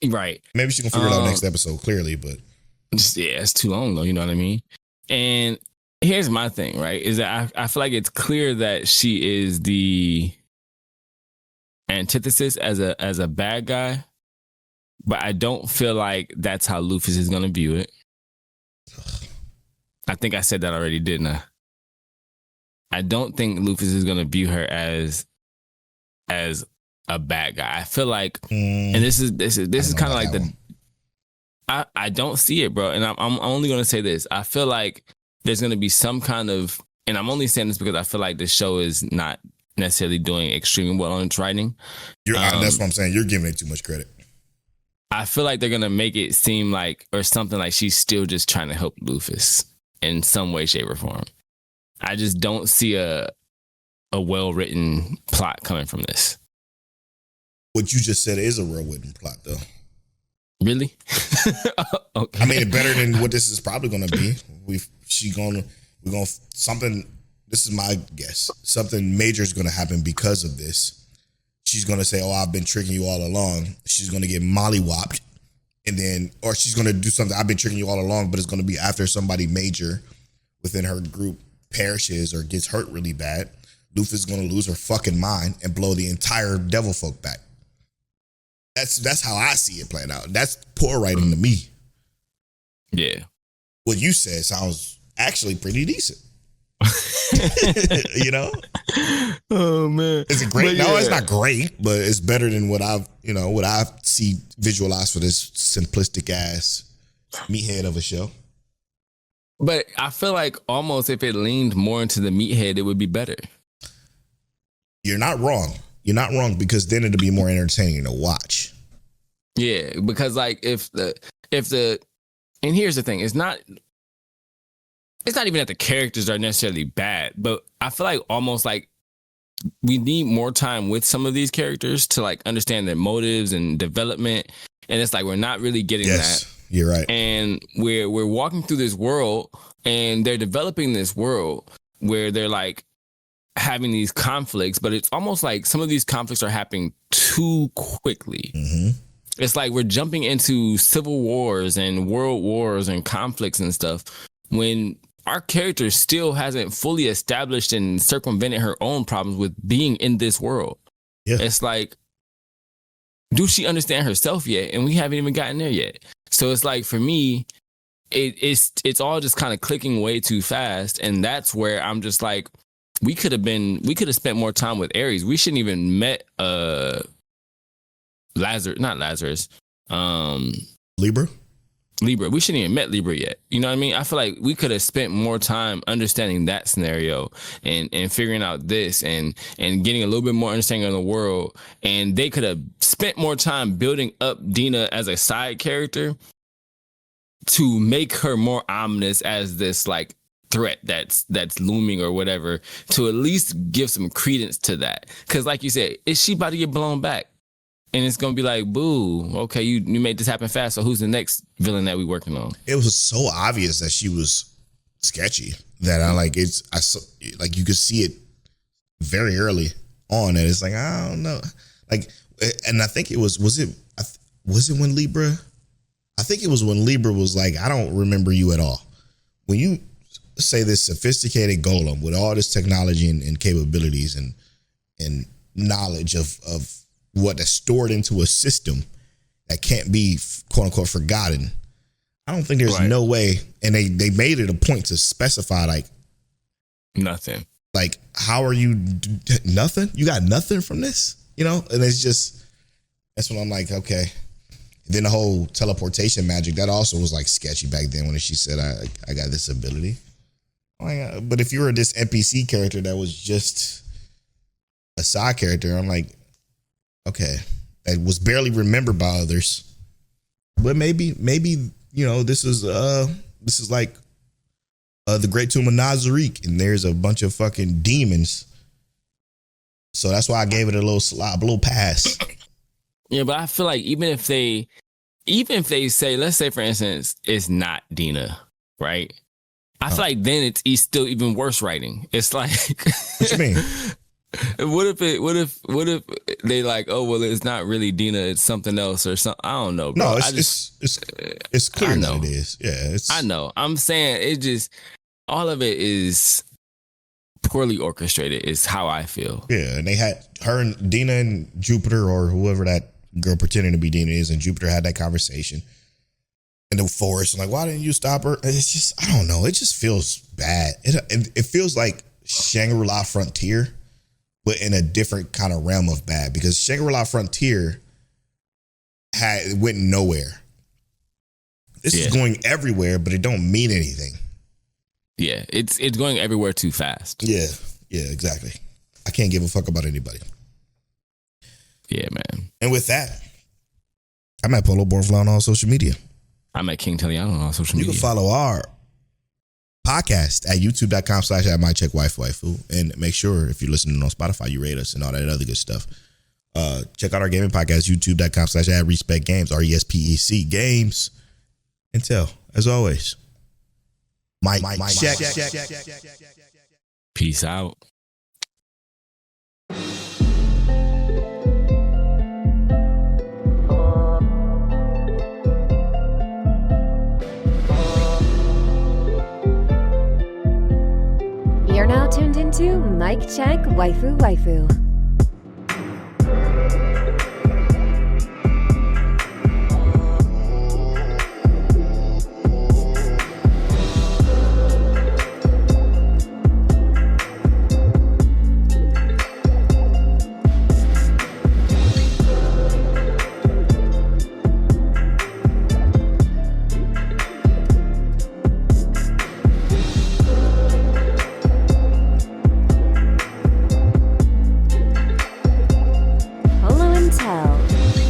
[SPEAKER 3] Right.
[SPEAKER 2] Maybe she can figure it out next episode, clearly, but
[SPEAKER 3] it's too long though, you know what I mean? And here's my thing, right? Is that I feel like it's clear that she is the antithesis as a bad guy, but I don't feel like that's how Lufus is gonna view it. I think I said that already, didn't I? I don't think Lufus is gonna view her as a bad guy. I feel like, and this is kind of like I don't see it, bro. And I'm only gonna say this. I feel like there's gonna be some kind of, and I'm only saying this because I feel like the show is not necessarily doing extremely well on its writing.
[SPEAKER 2] That's what I'm saying. You're giving it too much credit.
[SPEAKER 3] I feel like they're gonna make it seem like, or something like, she's still just trying to help Lufus in some way, shape, or form. I just don't see a well-written plot coming from this.
[SPEAKER 2] What you just said is a well-written plot, though.
[SPEAKER 3] Really? Okay.
[SPEAKER 2] I mean, better than what this is probably going to be. Something. This is my guess. Something major is going to happen because of this. She's going to say, I've been tricking you all along. She's going to get mollywopped. And then, or she's going to do something, I've been tricking you all along, but it's going to be after somebody major within her group perishes or gets hurt really bad. Lufus is going to lose her fucking mind and blow the entire devil folk back. That's how I see it playing out. That's poor writing to me.
[SPEAKER 3] Yeah.
[SPEAKER 2] What you said sounds actually pretty decent. You know?
[SPEAKER 3] Oh man.
[SPEAKER 2] Is it great?
[SPEAKER 3] But
[SPEAKER 2] no,
[SPEAKER 3] yeah.
[SPEAKER 2] It's not great, but it's better than what I see visualized for this simplistic ass meathead of a show.
[SPEAKER 3] But I feel like almost if it leaned more into the meathead, it would be better.
[SPEAKER 2] You're not wrong. You're not wrong, because then it'll be more entertaining to watch.
[SPEAKER 3] Yeah, because like if the and here's the thing, it's not even that the characters are necessarily bad, but I feel like almost like we need more time with some of these characters to like understand their motives and development. And it's like we're not really getting that.
[SPEAKER 2] You're right.
[SPEAKER 3] And we're walking through this world, and they're developing this world where they're like having these conflicts, but it's almost like some of these conflicts are happening too quickly.
[SPEAKER 2] Mm-hmm.
[SPEAKER 3] It's like we're jumping into civil wars and world wars and conflicts and stuff when our character still hasn't fully established and circumvented her own problems with being in this world.
[SPEAKER 2] Yeah.
[SPEAKER 3] It's like, do she understand herself yet? And we haven't even gotten there yet. So it's like, for me, it's all just kind of clicking way too fast. And that's where I'm just like, we could have spent more time with Ares. We shouldn't even met
[SPEAKER 2] Libra?
[SPEAKER 3] Libra. We shouldn't even met Libra yet. You know what I mean? I feel like we could have spent more time understanding that scenario and figuring out this and getting a little bit more understanding of the world. And they could have spent more time building up Dina as a side character to make her more ominous as this like threat that's looming or whatever, to at least give some credence to that. Because like you said, is she about to get blown back? And it's gonna be like, boo, okay, you made this happen fast. So who's the next villain that we working on?
[SPEAKER 2] It was so obvious that she was sketchy that like you could see it very early on, and it's like, I don't know, like, and I think it was it when Libra? I think it was when Libra was like, I don't remember you at all. When you say this sophisticated golem with all this technology and capabilities and knowledge of what is stored into a system that can't be quote unquote forgotten, I don't think there's no way. And they made it a point to specify like
[SPEAKER 3] nothing. Like,
[SPEAKER 2] how are you nothing? You got nothing from this, you know? And it's just, that's when I'm like, okay. Then the whole teleportation magic, that also was like sketchy back then when she said, I got this ability. But if you were this NPC character that was just a side character, I'm like, okay, it was barely remembered by others, but maybe you know, this is like the Great Tomb of Nazarick, and there's a bunch of fucking demons, so that's why I gave it a little pass.
[SPEAKER 3] Yeah, but I feel like even if they say, let's say for instance, it's not Dina, right? I feel like then it's still even worse writing. It's like,
[SPEAKER 2] what you mean?
[SPEAKER 3] What if they like, oh well, it's not really Dina, it's something else or something. I don't know, bro.
[SPEAKER 2] No, it's clear that it is. Yeah,
[SPEAKER 3] I know. I'm saying it just, all of it is poorly orchestrated. Is how I feel.
[SPEAKER 2] Yeah, and they had her and Dina and Jupiter, or whoever that girl pretending to be Dina is, and Jupiter had that conversation in the forest. And like, why didn't you stop her? And it's just, I don't know. It just feels bad. It feels like Shangri-La Frontier, but in a different kind of realm of bad, because Shangri-La Frontier went nowhere. This is going everywhere, but it don't mean anything.
[SPEAKER 3] Yeah, it's going everywhere too fast.
[SPEAKER 2] Yeah, exactly. I can't give a fuck about anybody.
[SPEAKER 3] Yeah, man.
[SPEAKER 2] And with that, I'm at Polo Bornfly on all social media.
[SPEAKER 3] I'm at King Teliano on all social media.
[SPEAKER 2] You can follow our podcast at youtube.com/@mycheckwaifu, and make sure if you're listening on Spotify, you rate us and all that other good stuff. Check out our gaming podcast, youtube.com/@respectgames, RESPEC games. Until, as always, Mike check.
[SPEAKER 3] Peace out.
[SPEAKER 1] You're now tuned into Mic Check Waifu Waifu.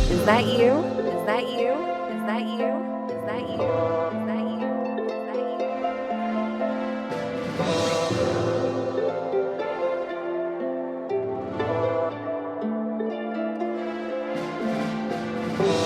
[SPEAKER 1] Is that you? Is that you? Is that you? Is that you? Is that you? Is that you?